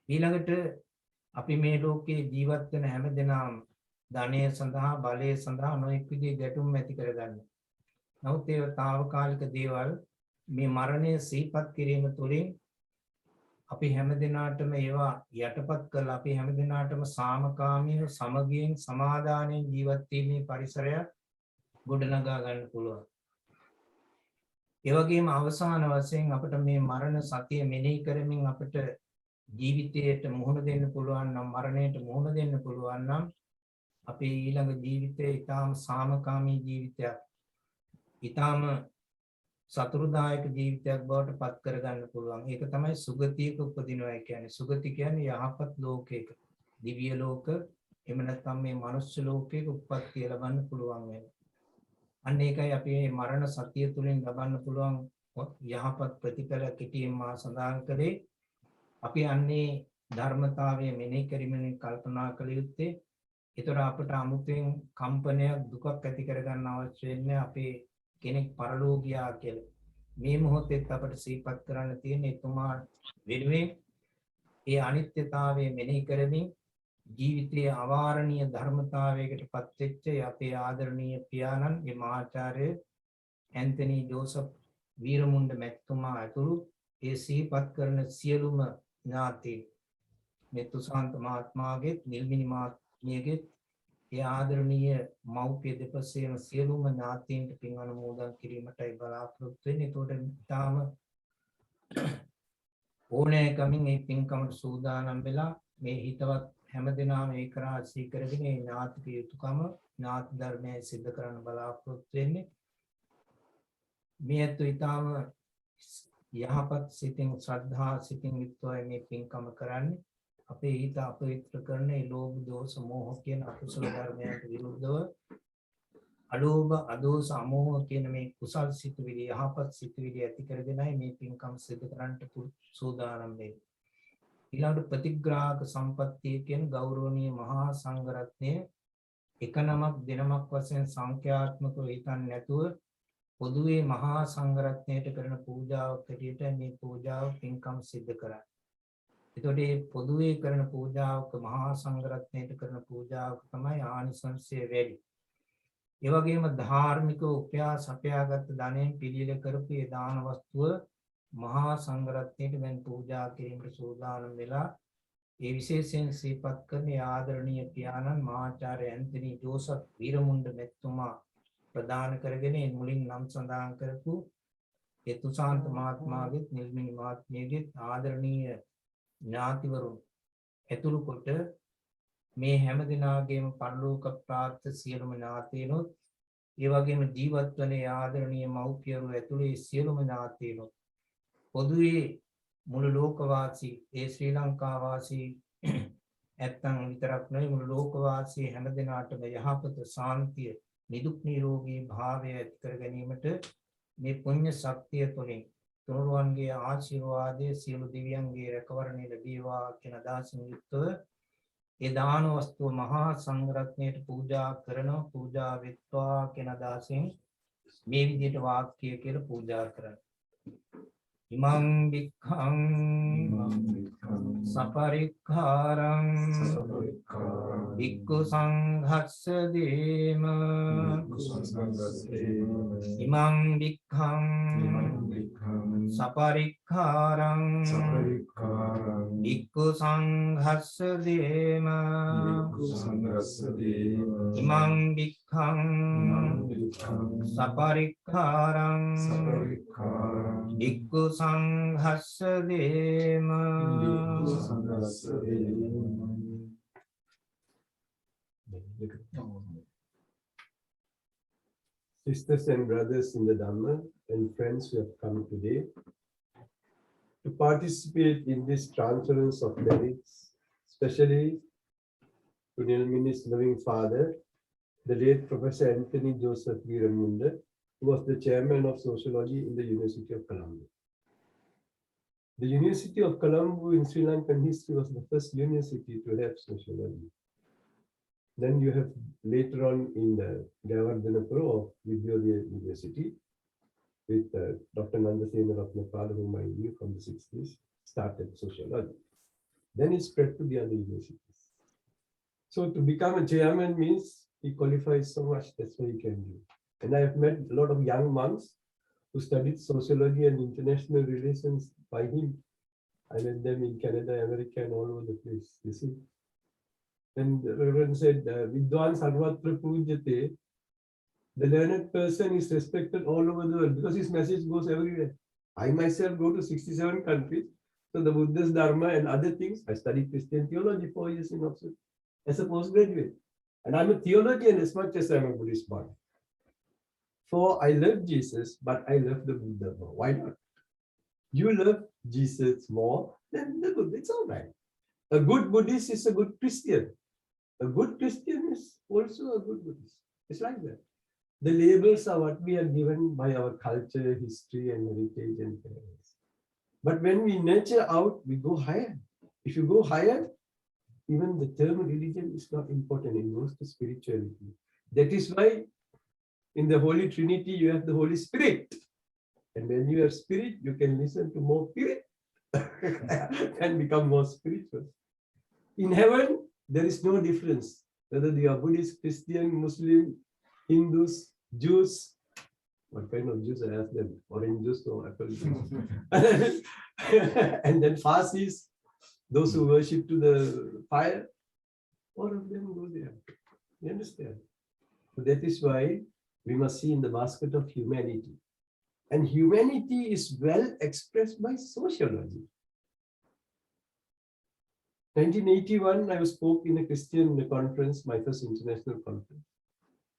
ඊළඟට අපි මේ ලෝකේ ජීවත් වෙන හැම දෙනාම ධනය සඳහා, බලය සඳහා නොඑක් විදිහේ ගැටුම් ඇති කරගන්න. නමුත් ඒ తాවකාලික දේවල් මේ මරණය සිහිපත් කිරීම තුළින් අපි හැම දිනාටම ඒවා යටපත් කරලා අපි හැම දිනාටම සාමකාමීව සමගියෙන් සමාදානයෙන් ජීවත් වීමේ පරිසරයක් ගොඩනගා ගන්න පුළුවන්. ඒ වගේම අවසාන වශයෙන් අපිට මේ මරණ සතිය මෙනෙහි කරමින් අපිට ජීවිතයට මුහුණ දෙන්න පුළුවන් නම්, මරණයට මුහුණ දෙන්න පුළුවන් නම් අපේ ඊළඟ ජීවිතය ඊටාම සාමකාමී ජීවිතයක්, ඊටාම සතුරුදායක ජීවිතයක් බවට පත් කරගන්න පුළුවන්. ඒක තමයි සුගතියක උපදිනවා කියන්නේ. සුගති කියන්නේ යහපත් ලෝකයක, දිව්‍ය ලෝක, එහෙම නැත්නම් මේ මනුෂ්‍ය ලෝකයක උප්පත්තිය ලබන්න පුළුවන් වෙනවා. අන්න ඒකයි අපි මේ මරණ සතිය තුළින් ලබන්න පුළුවන් යහපත් ප්‍රතිඵල කෙටියෙන් මා සඳහන් කළේ. අපි අන්නේ ධර්මතාවය මෙනෙහි කිරීමෙන් කල්පනා කළ යුත්තේ. ඒතර අපට 아무තෙන් කම්පනයක් දුකක් ඇති කරගන්න අවශ්‍ය වෙන්නේ අපේ කෙනෙක් පරලෝක ගියා කියලා. මේ මොහොතේත් අපට සිහිපත් කරන්න තියෙන එතුමා වෙනුවෙන් ඒ අනිත්‍යතාවය මෙනෙහි කරමින් ජීවිතයේ අවාරණීය ධර්මතාවයකට පත්වෙච්ච අපේ ආදරණීය පියාණන් මේ මහාචාර්ය ඇන්තනි ජෝසප් වීරමුණ්ඩ මැතිතුමා ඇතුළු ඒ සිහිපත් කරන සියලුම ඥාති මේ තුසාන්ත මහත්මයාගේ නිල්මිනි මහත්මියගේ ඒ ආදරණීය මව්පිය දෙපසේම සියලුම ඥාතීන්ට පින් අනුමෝදන් කිරීමටයි බලාපොරොත්තු වෙන්නේ. ඒතකොට තාම ඕනෑකමින් මේ පින්කමට සූදානම් වෙලා මේ හිතවත් හැමදෙනාම ඒක රාශී කරගෙන මේ ඥාතික යුතුයකම ඥාති ධර්මය සිද්ධ කරන්න බලාපොරොත්තු වෙන්නේ. මේ අත ඊටාම යහපත් සිතින් ශ්‍රද්ධා සිතින් යුක්තව මේ පින්කම කරන්නේ. අපේ හිත අපවිත්‍ර කරන ඒ ලෝභ දෝෂ මෝහ කියන අකුසල ධර්මයන්ට විරුද්ධව අලෝභ අදෝස අමෝහ කියන මේ කුසල් සිතුවිලි යහපත් සිතුවිලි ඇති කරගෙනයි මේ පින්කම් සිදු කරන්නට සූදානම් වෙන්නේ. ඊළඟට ප්‍රතිග්‍රාහක සම්පත්තිය කියන ගෞරවනීය මහා සංඝරත්නය එක නමක් දෙනමක් වශයෙන් සංඛ්‍යාත්මකව හිතන්නේ නැතුව පොදුවේ මහා සංඝරත්නයට කරන පූජාවක් හැටියට මේ පූජාව පින්කම් සිදු කරන්නේ. එතකොට මේ පොදුවේ කරන පූජාවක මහා සංඝරත්නයට කරන පූජාවක තමයි ආනිසංසය වැඩි. ඒ වගේම ධාර්මික උපයාස අපයාගත් ධනෙන් පිළියෙල කරපු ඒ දාන වස්තුව මහා සංඝරත්නයට මෙන් පූජා කිරීමට සූදානම් වෙලා ඒ විශේෂයෙන් සිහිපත් කරන ආදරණීය පියාණන් මහාචාර්ය ඇන්තනි ජෝසප් වීරමුණ්ඩ මෙතුමා ප්‍රදාන කරගෙන මුලින් නම් සඳහන් කරපු ඒ තුසාන්ත මහත්මයාගේ නිල්මිනි මහත්මියගේ ආදරණීය ඥාතිවරුන් ඇතුළු කොට මේ හැම දිනාගේම පරලෝක ප්‍රාප්ත සියලුම ඥාතීනොත් ඒ වගේම ජීවත් වන ආදරණීය මව්පියරු ඇතුළු සියලුම ඥාතීනොත් පොදුවේ මුළු ලෝකවාසී ඒ ශ්‍රී ලංකා වාසී ඇත්තන් විතරක් නෙවෙයි මුළු ලෝකවාසී හැම දිනාටම යහපත ශාන්තිය නිදුක් නිරෝගී භාවය ඇති කර ගැනීමට මේ පුණ්‍ය ශක්තිය තුළින් තුනුරුවන්ගේ ආශිර්වාදයේ සියලු දිව්‍යයන්ගේ රැකවරණය ලැබේවා කියන අදහසින් යුක්තව ඒ දාන වස්තුව මහා සංඝරත්නයට පූජා කරන පූජා වෙත්වා කියන අදහසින් මේ විදිහට වාක්‍ය කියලා පූජා කරනවා. ඉමං වික්ඛං සපරික්ඛාරං වික්ඛු සංඝස්ස දේම ඉමං වික්ඛං සපරික්ඛාරං වික්ඛු සංඝස්ස දේම ඉමං වික්ඛං සපරික්ඛාරං වික්ඛු සංඝස්ස දේම. Sisters and brothers in the Dhamma and friends who have come today to participate in this transference of merits, especially to Nilmini's loving father, the late Professor Anthony Joseph Veeramunda, who was the chairman of sociology in the University of Colombo. The University of Colombo in Sri Lankan history was the first university to have sociology. Then you have later on in the Govardhanapura of Vidyodaya University with Dr. Nandasena Ratnapala, whom I knew from the 60s, started sociology. Then it spread to the other universities. So to become a chairman means he qualifies so much, that's what he can do. And I have met a lot of young monks who studied sociology and international relations by him. I met them in Canada, America, and all over the place, you see. And the Reverend said, Vidwan Sarvatra Pujyate, the learned person is respected all over the world because his message goes everywhere. I myself go to 67 countries, so the Buddha's Dharma and other things. I studied Christian theology 4 years in Oxford as a postgraduate. And I'm a theologian as much as I'm a Buddhist monk. For I love Jesus, but I love the Buddha more. Why not? You love Jesus more than the Buddha. It's all right. A good Buddhist is a good Christian. A good Christian is also a good Buddhist. It's like that. The labels are what we are given by our culture, history, and heritage and parents. But when we nurture out, we go higher. If you go higher, even the term religion is not important. It goes to spirituality. That is why in the Holy Trinity, you have the Holy Spirit. And when you have spirit, you can listen to more spirit and become more spiritual. In heaven, there is no difference. Whether you are Buddhist, Christian, Muslim, Hindus, Jews, what kind of Jews I ask them? Orange juice or apple juice? And then Parsis, those who worship to the fire, all of them go there. You understand? So that is why we must see in the basket of humanity. And humanity is well expressed by sociology. 1981, I spoke in a Christian conference, my first international conference.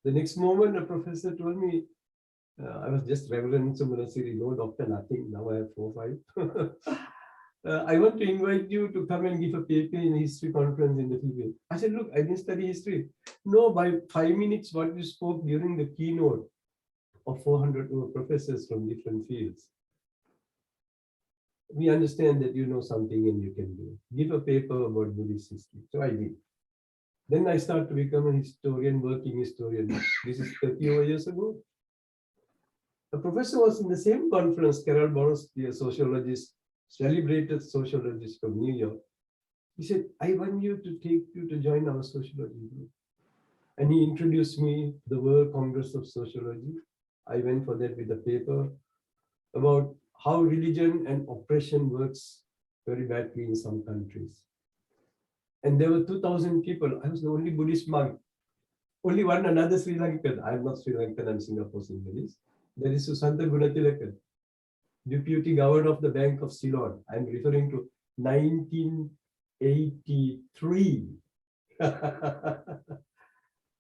The next moment, a professor told me, I was just Reverend Sumanasiri, no doctor, nothing. Now I have 4 or 5. I want to invite you to come and give a paper in a history conference in the Philippines. I said, look, I didn't study history. No, by 5 minutes, what you spoke during the keynote of 400 professors from different fields. We understand that you know something and you can do it. Give a paper about Buddhist history. So I did. Then I started to become a historian, working historian. This is 30 over years ago. A professor was in the same conference, Carol Borowski, a sociologist, celebrated sociologist from New York. He said, I want you to take you to join our sociology group. And he introduced me to the World Congress of Sociology. I went for that with a paper about how religion and oppression works very badly in some countries. And there were 2,000 people. I was the only Buddhist monk. Only one another Sri Lankan. I'm not Sri Lankan, I'm Singapore Sinhalese. There is Susanta Gunatilaka, Deputy Governor of the Bank of Ceylon. I'm referring to 1983.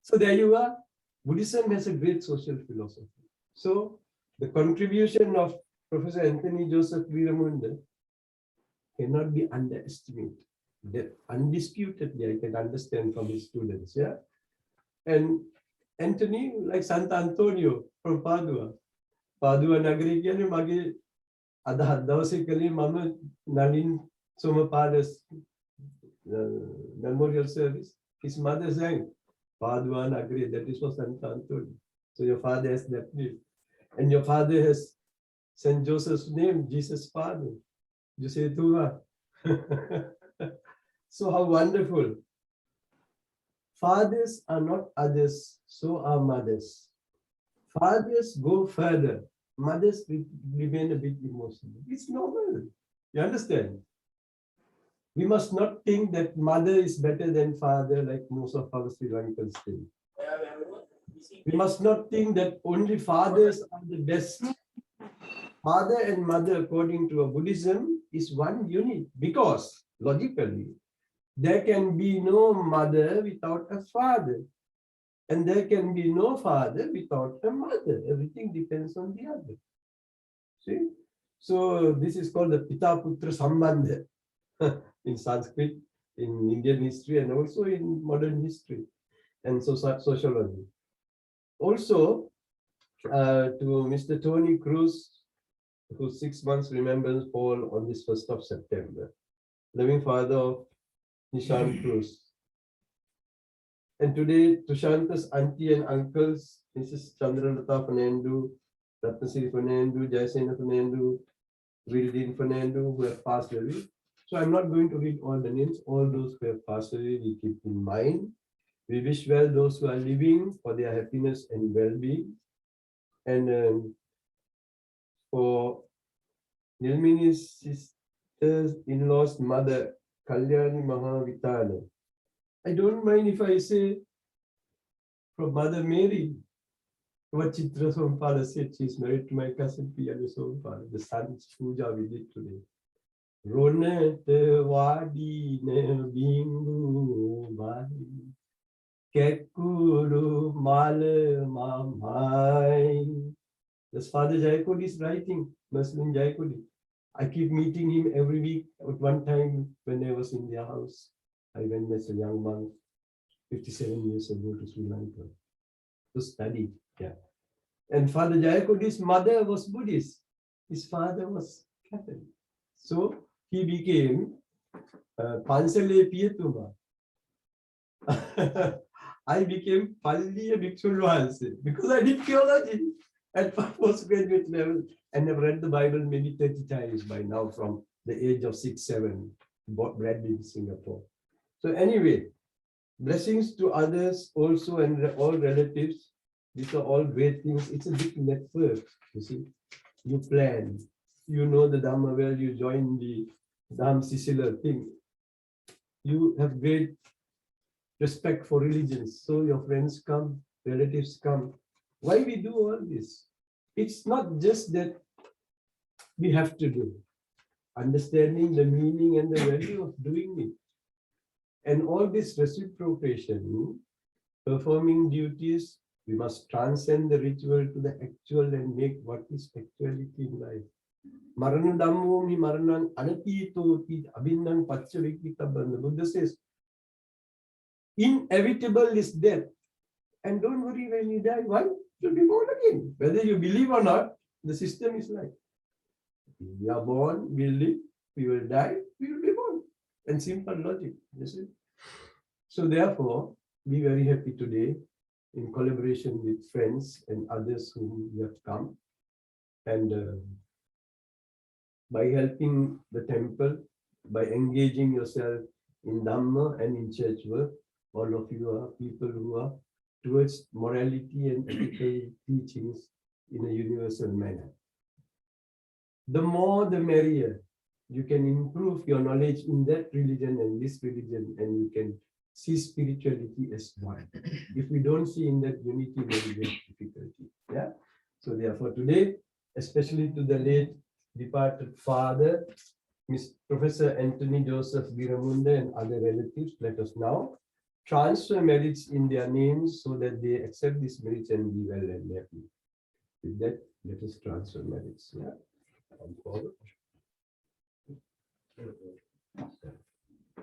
So there you are. Buddhism has a great social philosophy. So the contribution of Professor Anthony Joseph Veeramunda cannot be underestimated. That undisputedly I can understand from his students. Yeah. And Anthony, like Santa Antonio from Padua. Padua Nagari කියන්නේ මගේ අද හත් දවසේ කලේ මම Nalin සෝමපාල's memorial service. His mother sang Padua Nagari, that is for Santa Antonio. So your father has that name. And your father has St. Joseph's name, Jesus' father. Jose Tua. So how wonderful. Fathers are not others, so are mothers. Fathers go further. Mothers remain a bit emotional. It's normal. You understand? We must not think that mother is better than father, like most of our Sri Lankans think. We must not think that only fathers are the best. Father and mother, according to Buddhism, is one unit, because logically, there can be no mother without a father. And there can be no father without a mother. Everything depends on the other. See? So this is called the Pita-Putra Sambandha in Sanskrit, in Indian history, and also in modern history and sociology. Also, to Mr. Tony Cruz, whose 6 months remembrance fall on this 1st of September, living father of Nishan Cruz. And today, Tushanta's auntie and uncles, Mrs. Chandralata Fernando, Ratnasiri Fernando, Jaisena Fernando, Wildin Fernando, who have passed away. So I'm not going to read all the names. All those who have passed away, we keep in mind. We wish well those who are living for their happiness and well-being. And for Nilmini's sister-in-law's mother, Kalyani Mahavitana, I don't mind if I say from Mother Mary, what Chitra Sompala said, she's married to my cousin Piyanu Sompala, the son's puja we did today. Ronete wadi ne bingu mai, kekuru male mamai. This Father Jayakodi is writing, Muslim Jayakodi. I keep meeting him every week. At one time when I was in their house, I went as a young monk 57 years ago to Sri Lanka to study. Yeah. And Father Jayakodi's mother was Buddhist. His father was Catholic. So he became Pansale Pietuma. I became Palliya Bhikshulwansi because I did theology at postgraduate level and have read the Bible maybe 30 times by now from the age of 6, 7, bred in Singapore. So anyway, blessings to others also and all relatives. These are all great things. It's a big network, you see. You plan, you know the Dhamma well, you join the Dham Sisila thing. You have great respect for religions. So your friends come, relatives come. Why we do all this? It's not just that we have to do. Understanding the meaning and the value of doing it. And all this reciprocation, performing duties, we must transcend the ritual to the actual and make what is actuality in life. Marana Dhammo mi Maranang Anatito Abhinang Pachavikitaban. The Buddha says, inevitable is death. And don't worry when you die. Why? You'll be born again. Whether you believe or not, the system is like, we are born, we live, we will die, we will be born. And simple logic, you see. So therefore, be very happy today in collaboration with friends and others whom you have come. And by helping the temple, by engaging yourself in Dhamma and in church work, all of you are people who are towards morality and ethical teachings in a universal manner. The more the merrier. You can improve your knowledge in that religion and this religion, and you can see spirituality as one. If we don't see in that unity, there will be difficulty. Yeah. So therefore today, especially to the late departed father, Professor Anthony Joseph Viramunda and other relatives, let us now transfer merits in their names so that they accept this merits and be well and happy. With that, let us transfer merits. Yeah.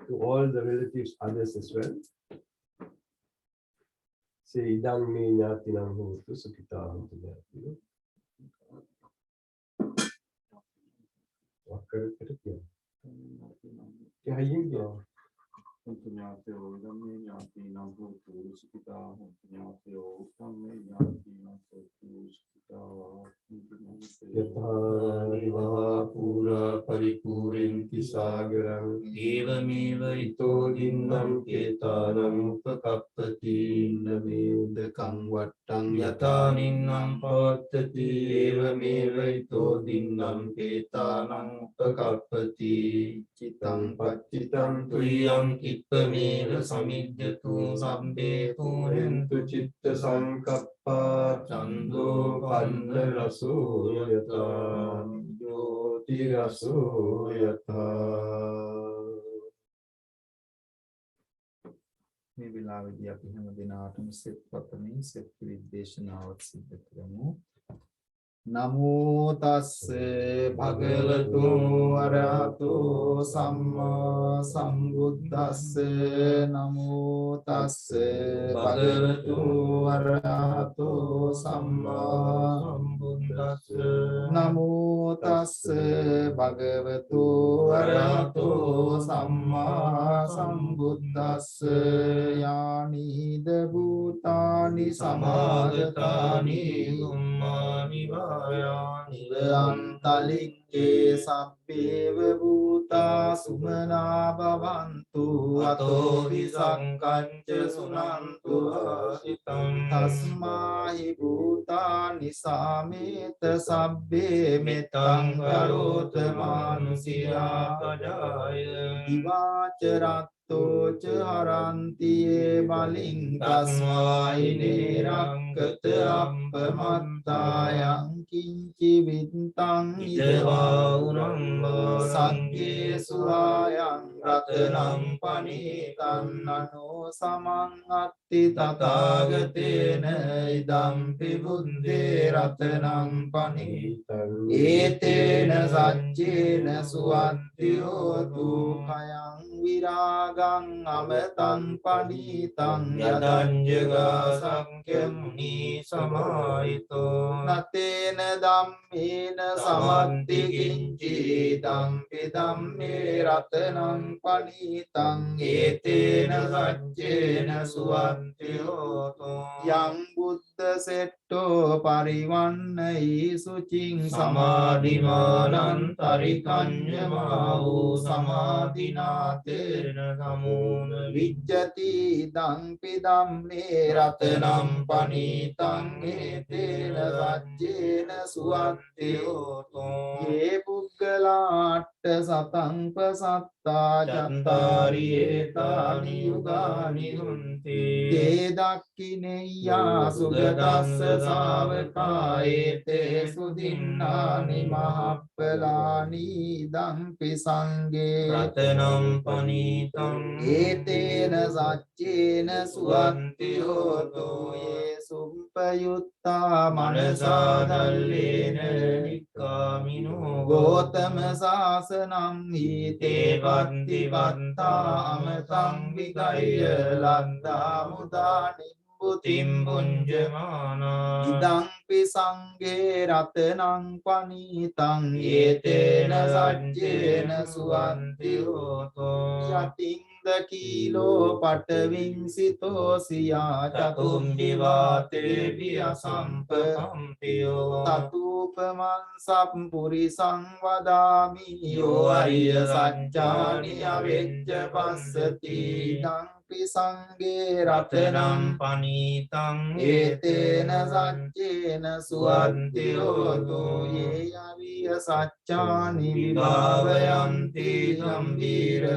To all the relatives, others as well. Say, idang me nyatinang hotu sukitaham tunayati. Wakar kerja. Kahayin dia. Tunyato idang me nyatinang hotu sukitaham tunayati. Idang me nyatinang hotu sukitaham. Yatha rivaha pura paripurenti sagarang evameva ito dinnam ketanam upakappati namedakam vattang yatha ninnam pavatati evameva ito dinnam ketanam upakappati cittang paccitam tuyam kippameva samidhyatu sabbetu hentu citta sankappa cando panna raso yata jyoti raso yata. මේ වෙලාවේදී අපි හැම දිනාටම සෙත් පතමින් සෙත් විදේශනාවක් සිදු කරමු. නමෝ තස්ස භගවතු අරහතෝ සම්මා සම්බුද්දස්ස නමෝ තස්ස භගවතු අරහතෝ සම්මා සම්බුද්දස්ස නමෝ තස්ස භගවතු අරහතෝ සම්මා සම්බුද්දස්ස යානිද භූතානි සමාගතානි උම්මානි අන්තලික්කේ සබ්බේව භූතා සුමනා භවන්තු අතෝ විසංකංච සුනන්තු ආසිතං තස්මාහි භූතානි සාමේත සබ්බේ මෙතං කරෝත මානුසියා පජාය දිවාචරත් තෝච හරන්තියේ බලින් තස්මායිනේ රක්කත අප්පමත්තායං කිංචි විත්තං ඉදවා උරම්බා සංකේසු ආයං රතනං පනීතං නනෝ සමං අත්ති තථාගතේන ඉදම්පි බුද්දේ රතනං පනීතං ඒතේන සච්චේන සුවත්ති හෝතු khයං විරාගං අමතං පනීතං යදංජගා සංඛ්‍යමුනි සමාහිතෝ නතේන ධම්මේන සමන්ති කිංචිදං ධම්මේ රතනං පනීතං ඒතේන සච්චේන සුවන්ති හෝතෝ යං බුද්ධ සෙට්ටෝ පරිවන්නයි සුචින් සමාධිමානං තරිකඤ්ඤමා වූ සමාධිනාතේන සමූන විජ්ජති දංපි ධම්මේ රතනම් පනීතං ඒතේන සච්චේන සුවන්ති හෝතෝ යේ පුග්ගලාට්ඨ සතං පසත්තා චත්තාරි ඒතානි යුගානි හුන්ති තේ දක්ඛිනෙය්‍යා සුගතස්ස ශාවකායේතේ සුදින්නානි මහප්පලානි දම්පි සංගේ රතනම් පනීතං ඒතේන සච්චේන සුවන්ති හෝතෝ යේ සුම්පයුත්තා මනසා දල්ලේන නික්ඛාමිනෝ ගෝතම සාසනං හිතේ වන්ති වත්තා අමතං විකය්‍ය ලද්දා මුදා නිබ්බුතිම් පුඤ්ජමානා ඉදංපි සංගේ රතනං පනීතං ඒතේන සච්චේන සුවන්ති හෝතෝ යතින් කීලෝ පටවිංසිතෝ සියා චතුම් දිවාතේ විය සම්පකම්පියෝ තතුපමං සම්පුරිසං වදාමි යෝ අරිය සත්‍යානි අවෙච්ච පස්සති දංපි සංගේ රතනම් පනීතං ඒතේන සච්චේන සුවන්ති හෝතෝ යේ අරිය සත්‍යානි විභාවයන්ති ගම්භීර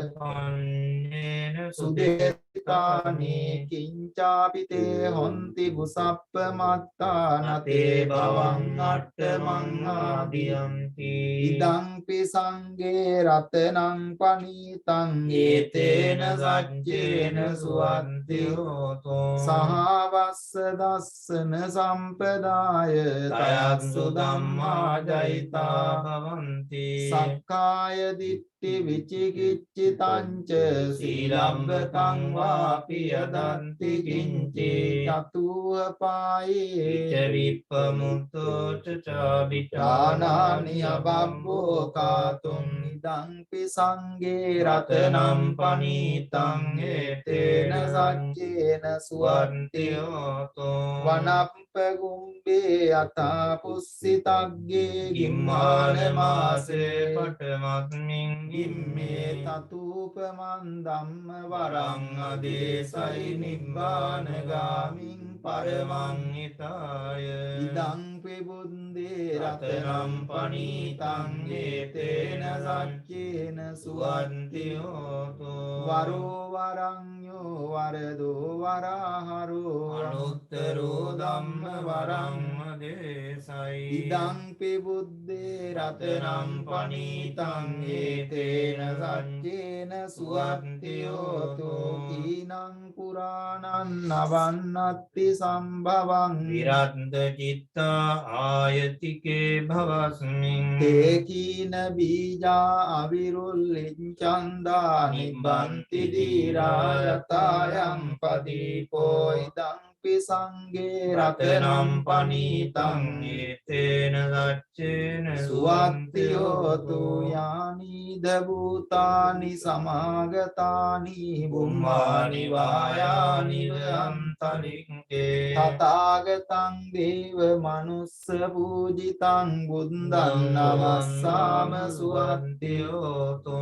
සුදේතානි කිංචාපිතේ හොන්ති බුසප්ප මත්තානතේ භවං අට්ඨමං ආදියන්ති ඉදංපි සංගේ රතනං පනීතං ඒතේන සච්චේන සුවන්ති හෝතෝ සහවස්ස දස්සන සම්පදාය තයස්සු ධම්මා ජයිතා භවන්ති සක්කාය දිට්ඨි විචිකිච්ඡිතංච සීලම්බතං වාපි යදන්ති කිංචි චතුහ පායේ විප්පමුත්තෝ චාබිතානානි අබම්බෝ කාතුම් ඉදංපි සංගේ රතනම් පනීතං ඒතේන සච්චේන සුවන්ති හෝතෝ වනප්ප ගුම්බේ අතා පුස්සිතග්ගේ ගිම්මාන මාසේ පඨමස්මින් ගිම්මේ තතුපමන් ධම්ම වරං අදේසයි නිබ්බානගාමින් පරමං හිතාය ඉදංපි බුද්දේ රතනම් පනීතං ඒතේන සච්චේන සුවන්ති හෝතෝ වරෝ වරඤ්ඤෝ වරදෝ වරහරෝ අනුත්තරෝ ධම්ම වරං අදේසයි ඉදංපි බුද්දේ රතනම් පනීතං ඒතේන සච්චේන සුවන්ති හෝතෝ කීනං පුරාණං නවන්නත්ති සම්භවං විරද්ද චිත්තා ආයතිකේ භවස්මින් තේකීන බීජා අවිරුල්ලින් චන්දා නිබ්බන්ති දීරායතායම් පදීපෝ ඉදංපි සංගේ රතනම් පනීතං ඒතේන සච්චේන සුවන්ති හෝතු යානිද භූතානි සමාගතානි බුම්මානි වායානි අන්තරික්කේ තථාගතං දේව මනුස්ස පූජිතං බුද්ධං නමස්සාම සුවන්ති හෝතු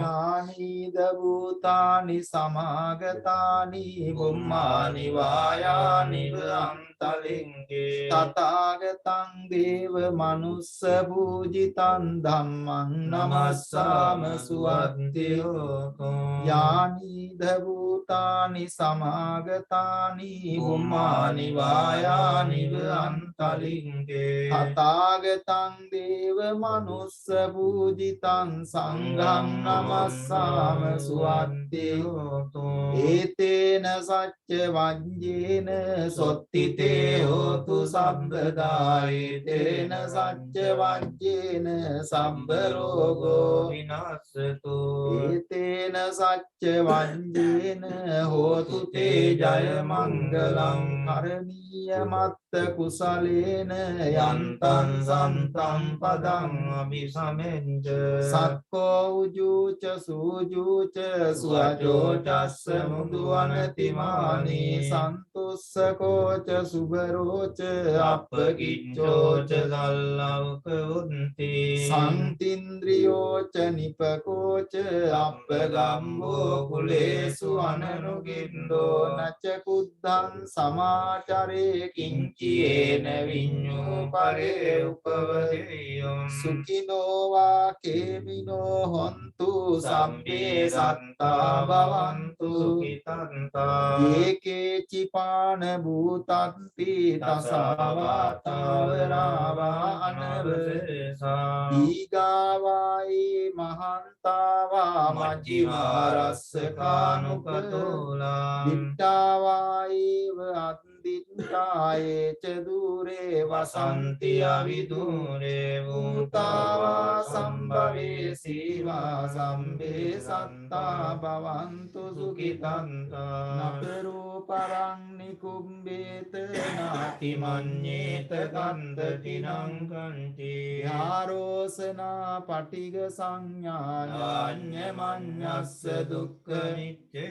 යානිද භූතානි සමාගතානි බුම්මානි වායානි අන්තරික්කේ තථාගතං දේව මනුස්ස පූජිතං ධම්මං නමස්සාම සුවන්ති හෝතු යානිද භූතානි සමාගතානි බුම්මානි වායානි අන්තරික්කේ තථාගතං දේව මනුස්ස පූජිතං සංඝං නමස්සාම සුවන්ති හෝතු ඒතේන සච්ච වජ්ජේන සොත්තිතේ සොත්තිතේ හෝතු සම්බදායේතේන සච්ච වජ්ජේන සම්බ රෝගෝ විනාශතු ඒතේන සච්ච වජ්ජේන හෝතු තේ ජය මංගලං කරණීය මත්ත කුසලේන යන්තං සන්තං පදං අபிසමෙන්ජ සක්කෝ උජුච සූජුච සුවචෝ චස්ස මුදු අනතිමානී සන්තුස්සකෝච සුබරෝච අප්පකිච්චෝච දල්ලවක උන්ති සංතින්ද්‍රියෝච නිපකෝච අප්පගම්බෝ කුලේසු අනනුගින්දෝ නච කුද්ධං සමාචරේ කිංචියේන විඤ්ඤෝ පරේ උපවදේයං සුඛිනෝ වා කේමිනෝ හොන්තු සම්මේ සත්තා භවන්තු සුඛිතන්තා ඒකේ චිපාන භූතන්ති තසවාතාවරාවා අනවසේසා ඊගාවායි මහන්තාවා මජ්ජිමාරස්සකානුකතෝලා දිට්ඨාවායිව අත්දිට්ඨායේ ච දුරේ වසන්ති අවිදුරේ භූතාවා සම්භවේ සීවා සම්බේ සත්තා භවන්තු සුඛිතන්තා නතරෝ පරං නිකුම්බේත නාති මඤ්ඤේත කන්දතිනං කන්ති යාරෝසනා පටිග සංඥාඤ්ඤ මඤ්ඤස්ස දුක්ඛ නිච්චය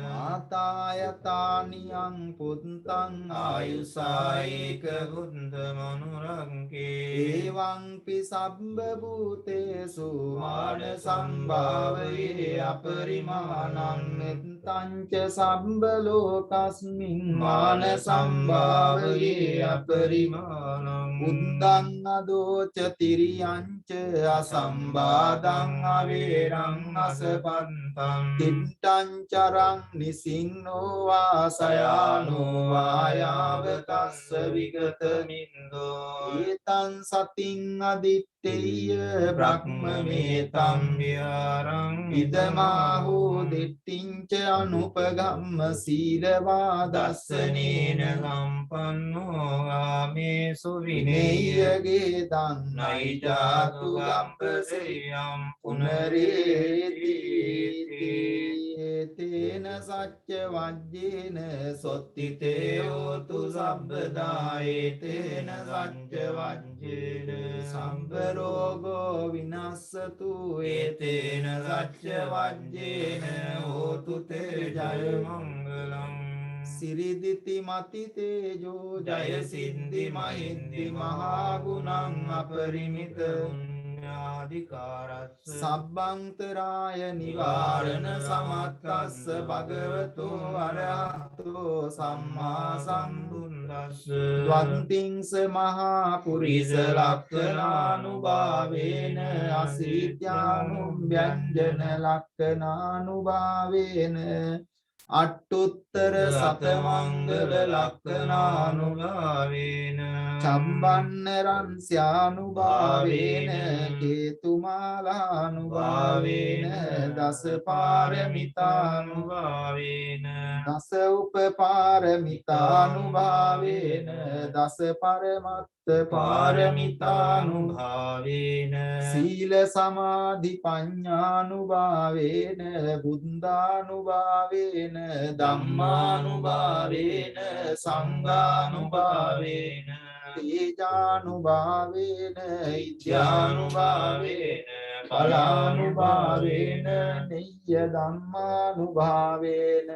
මාතායතානියං පුත්තං ආයුසායේක බුද්ධ මනුරංකේ එවං සබ්බ භූතේසු මාන සම්භාවයේ අපරිමාණං මෙත්තංච සම්බ ලෝකස්මින් මාන සම්භාවයේ අපරිමාණං බුද්ධං අදෝච තිරියංච අසම්බාධං අවේරං අසපන්තං තිට්ඨං චරං නිසින්නෝ වාසයානෝ වායාව තස්ස විගත මින්දෝ ඒතං සතින් අදිත්තේය බ්‍රහ්මමේතං විහාරං ඉදමාහෝ දිට්ඨිංච අනුපගම්ම සීලවා දස්සනේන සම්පන්නෝ ආමේසු විනේයගේ දන්නයි ජාතු ගම්පසෙයම් පුනරේති තේන සච්ච වජ්ජේන සොත්තිතේ හෝතු සම්බදායේතේන සච්ච වජ්ජේන සම්බ රෝගෝ විනස්සතු ඒතේන සච්ච වජ්ජේන හෝතු තේ ජය මංගලං සිරිදිති මති තේජෝ ජය සින්දි මහින්දි මහා ගුණං අපරිමිත ාධිකාරස්ස සබ්බන්තරාය නිවාරණ සමත්කස්ස භගවතෝ අරහතෝ සම්මා සම්බුද්දස්ස ද්වන්තිංස මහා පුරිස ලක්ඛනානුභාවේන අසීත්‍යානුභ්‍යංජන ලක්ඛනානුභාවේන අට්ඨුත්තර සතමංගල ලක්ඛනානුභාවේන චම්බන්නරං ස්යානුභාවේන කේතුමාලානුභාවේන දස පාරමිතානුභාවේන දස උපපාරමිතානුභාවේන දස පරමත්ත පාරමිතානුභාවේන සීල සමාධි පඤ්ඤානුභාවේන බුද්ධානුභාවේන ධම්මානුභාවේන සංඝානුභාවේන තේජානුභාවේන ඉත්‍යානුභාවේන පලානුභාවේන නිය්‍ය ධම්මානුභාවේන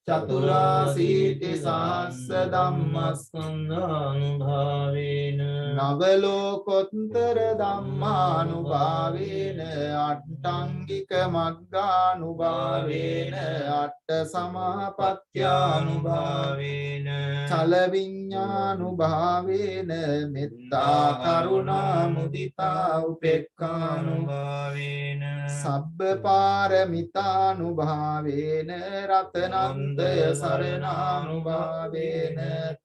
චතුරාසීති සහස්ස ධම්මස්කන්ධානුභාවේන නවලෝකොත්තර ධම්මානුභාවේන අට්ඨංගික මග්ගානුභාවේන අට්ඨ සමාපත්‍යානුභාවේන චල විඤ්ඤානුභාවේන මෙත්තා කරුණා මුදිතා උපේක්ඛානුභාවේන සබ්බ පාරමිතානුභාවේන රතනන්දය සරණානුභාවේන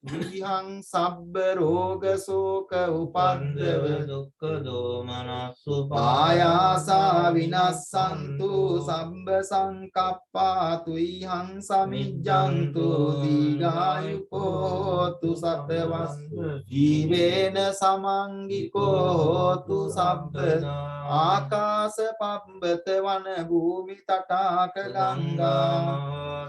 තුරිහං සබ්බ රෝග ශෝක උපද්දව දුක්ඛ දෝමනස්සු පායාසා විනස්සන්තු සබ්බ සංකප්පා තුයිහං සමිජ්ජන්තු දීඝායුකෝ හෝතු සතවස් ජීවේන සමංගිකෝ හෝතු සබ්බදා ආකාශ පබ්බත වන භූමි තටාක ගංගා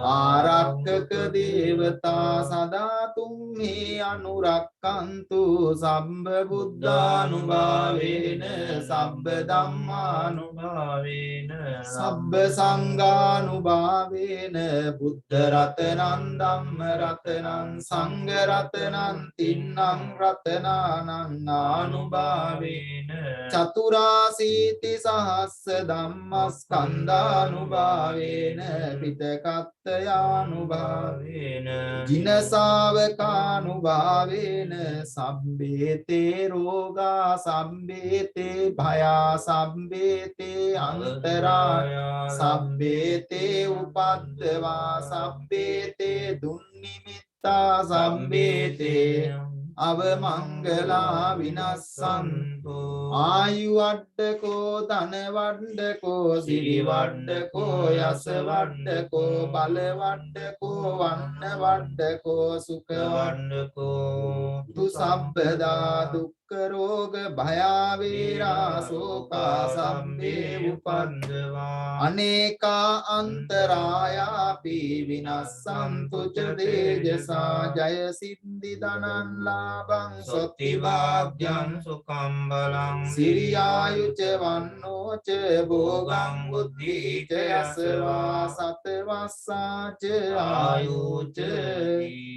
ආරක්කක දේවතා සදා තුම්හි අනුරක්කන්තු සම්බ බුද්ධානුභාවේන සබ්බ ධම්මානුභාවේන සබ්බ සංඝානුභාවේන බුද්ධ රතනං ධම්ම රතනං සංඝ රතනං තින්නම් රතනානං ආනුභාවේන චතුරාසීති සහස්ස ධම්මස්කන්ධානුභාවේන පිටකත්තයානුභාවේන ජිනසාවකානුභාවේන සම්බේතේ රෝගා සම්බේතේ භයා සම්බේතේ අන්තරායා සම්බේතේ උපද්දවා සම්බේතේ දුන්නිමිත්තා සම්බේතේ අවමංගලා විනස්සන්තු ආයු වඩ්ඩකෝ ධන වඩ්ඩකෝ සිරි වඩ්ඩකෝ යස වඩ්ඩකෝ බල වඩ්ඩකෝ වන්න වඩ්ඩකෝ සුඛ වඩ්ඩකෝ තු සබ්බදා දුක්ඛ රෝග භයා වේරා සෝකා සම්මේ උපන්දවා අනේකා අන්තරායාපි විනස්සන්තු ච තේජසා ජය සිද්ධි ධනං ලාභං සොත්ති වාග්යං සුඛං බලං සිරියායුච වන්නෝ ච භෝගං බුද්ධි ච යසවා සතවස්සා ච ආයුච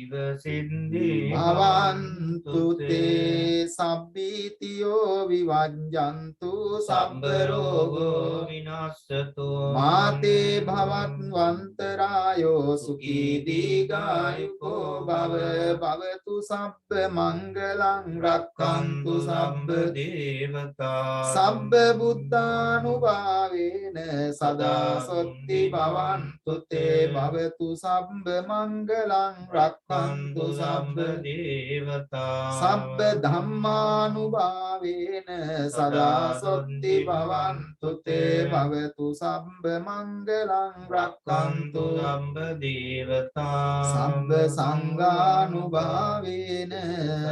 ජීව සිද්ධි භවන්තු තේ සබ්බීතියෝ විවජ්ජන්තු සබ්බ රෝගෝ විනාශතු මාතේ භවත්වන්තරායෝ සුඛී දීඝායුකෝ භව භවතු සබ්බ මංගලං රක්ඛන්තු සබ්බ දේවතා සබ්බ බුද්ධානුභාවේන සදා සොත්ති භවන්තු තේ භවතු සබ්බ මංගලං රක්ඛන්තු සබ්බ දේවතා සබ්බ ධම්මානුභාවේන සදා සොත්ති භවන්තු තේ භවතු සබ්බ මංගලං රක්ඛන්තු සබ්බ දේවතා සබ්බ සංඝානුභාවේන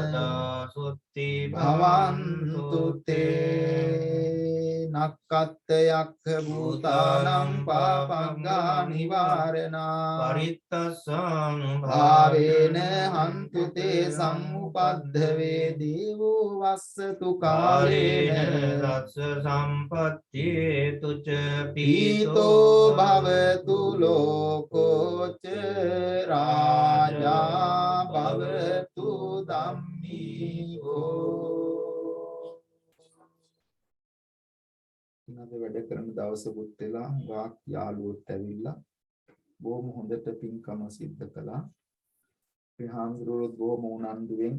සදා සොත්ති භවන්තු තේ නක්කත්ත යක්ඛ භූතානං පාපංගා නිවාරණා පරිත්තස්සානුභාවේන හන්තු තේ සම්උපද්ධවේ දීවෝ වස්සතු කාලේන රස්ස සම්පත්තියේතු ච පීතෝ භවතු ලෝකෝච රාජා භවතු ධම්මිකෝ ඉනද වැඩ කරන දවසකුත් වෙලා වාක් යාළුවොත් ඇවිල්ලා බොහොම හොඳට පින්කම සිද්ධ කළා. මේ හාමුදුරුවෝ බොහොම උනන්දුවෙන්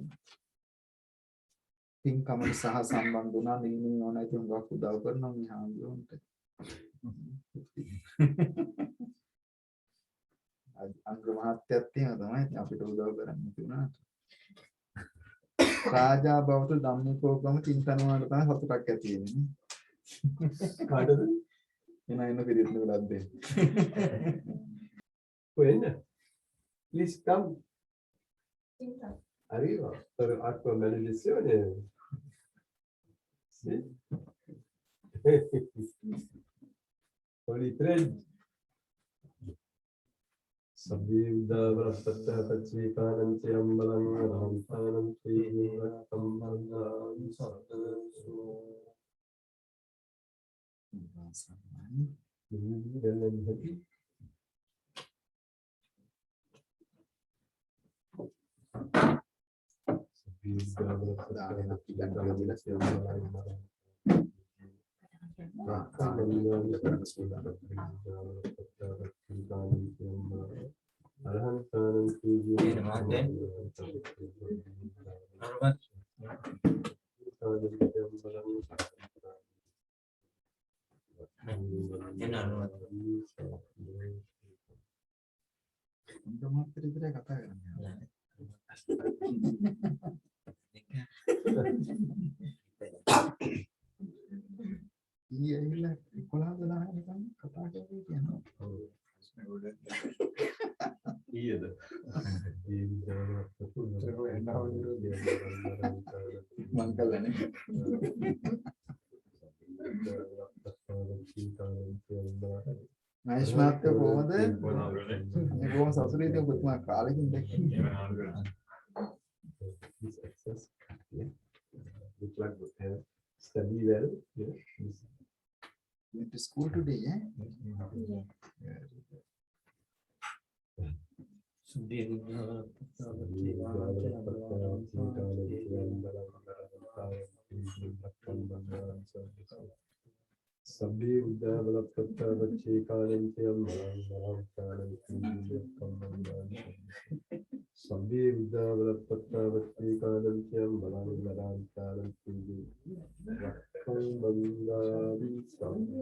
පින්කමට සහ සම්බන්ධ වුණා. නිමින් ඕන ඇති හුඟක් උදව් කරනවා මේ හාමුදුරුවන්ට. අංග මහත්යත් තියෙනවා තමයි අපිට උදව් කරන්න තිබුණාට. රාජා බවට ධම්මිකෝකම චින්තනවාට තමයි සතුටක් ඇති වෙන්නේ. කාටද එන පිළිත් නුලක් දෙන්න. when please come arriva per acqua maledizione sì Holy Thread Sabivda Vrastata Pachikananti Ambalang Rampananti Rakambandam Sardasu Iya iya, kalau ada lah kan kata aja gitu ya. ඊයද මං කළානේ. මහේෂ් මහත්තයා කොහොමද? මේ කොහොම සතුටුද ඔබතුමා කාලෙකින් දැක්කේ? this access yeah look like study well yeah Went to school today, eh? සුද්ධිය Sabbi Uddhavala Prattavacchi Kalantyam Maram Kalantyam Sabbi Uddhavala Prattavacchi Kalantyam Maram Kalantyam Rakkam Bandhari Sabbi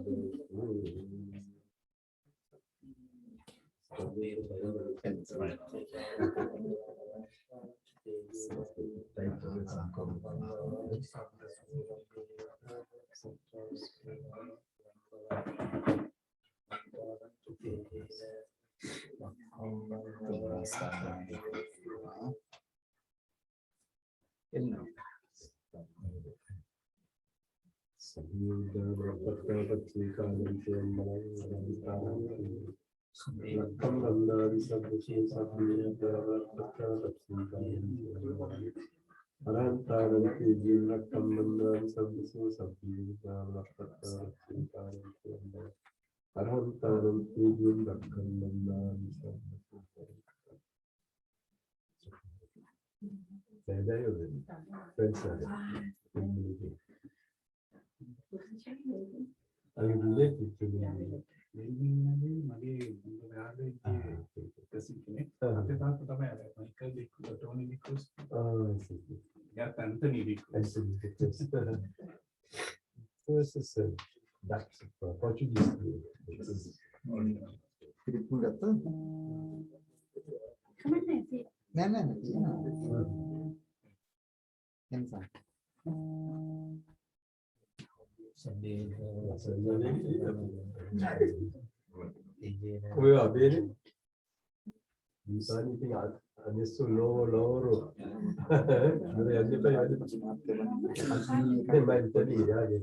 Are you related to me? This is a Dutch Portuguese. පිළිතුරු ගත්තා? නෑ නෑ තියෙනවා. එන්සා. Oi, bene. Mi sa anything adesso loro. Dovrei andare a vedere. Ma in Italia,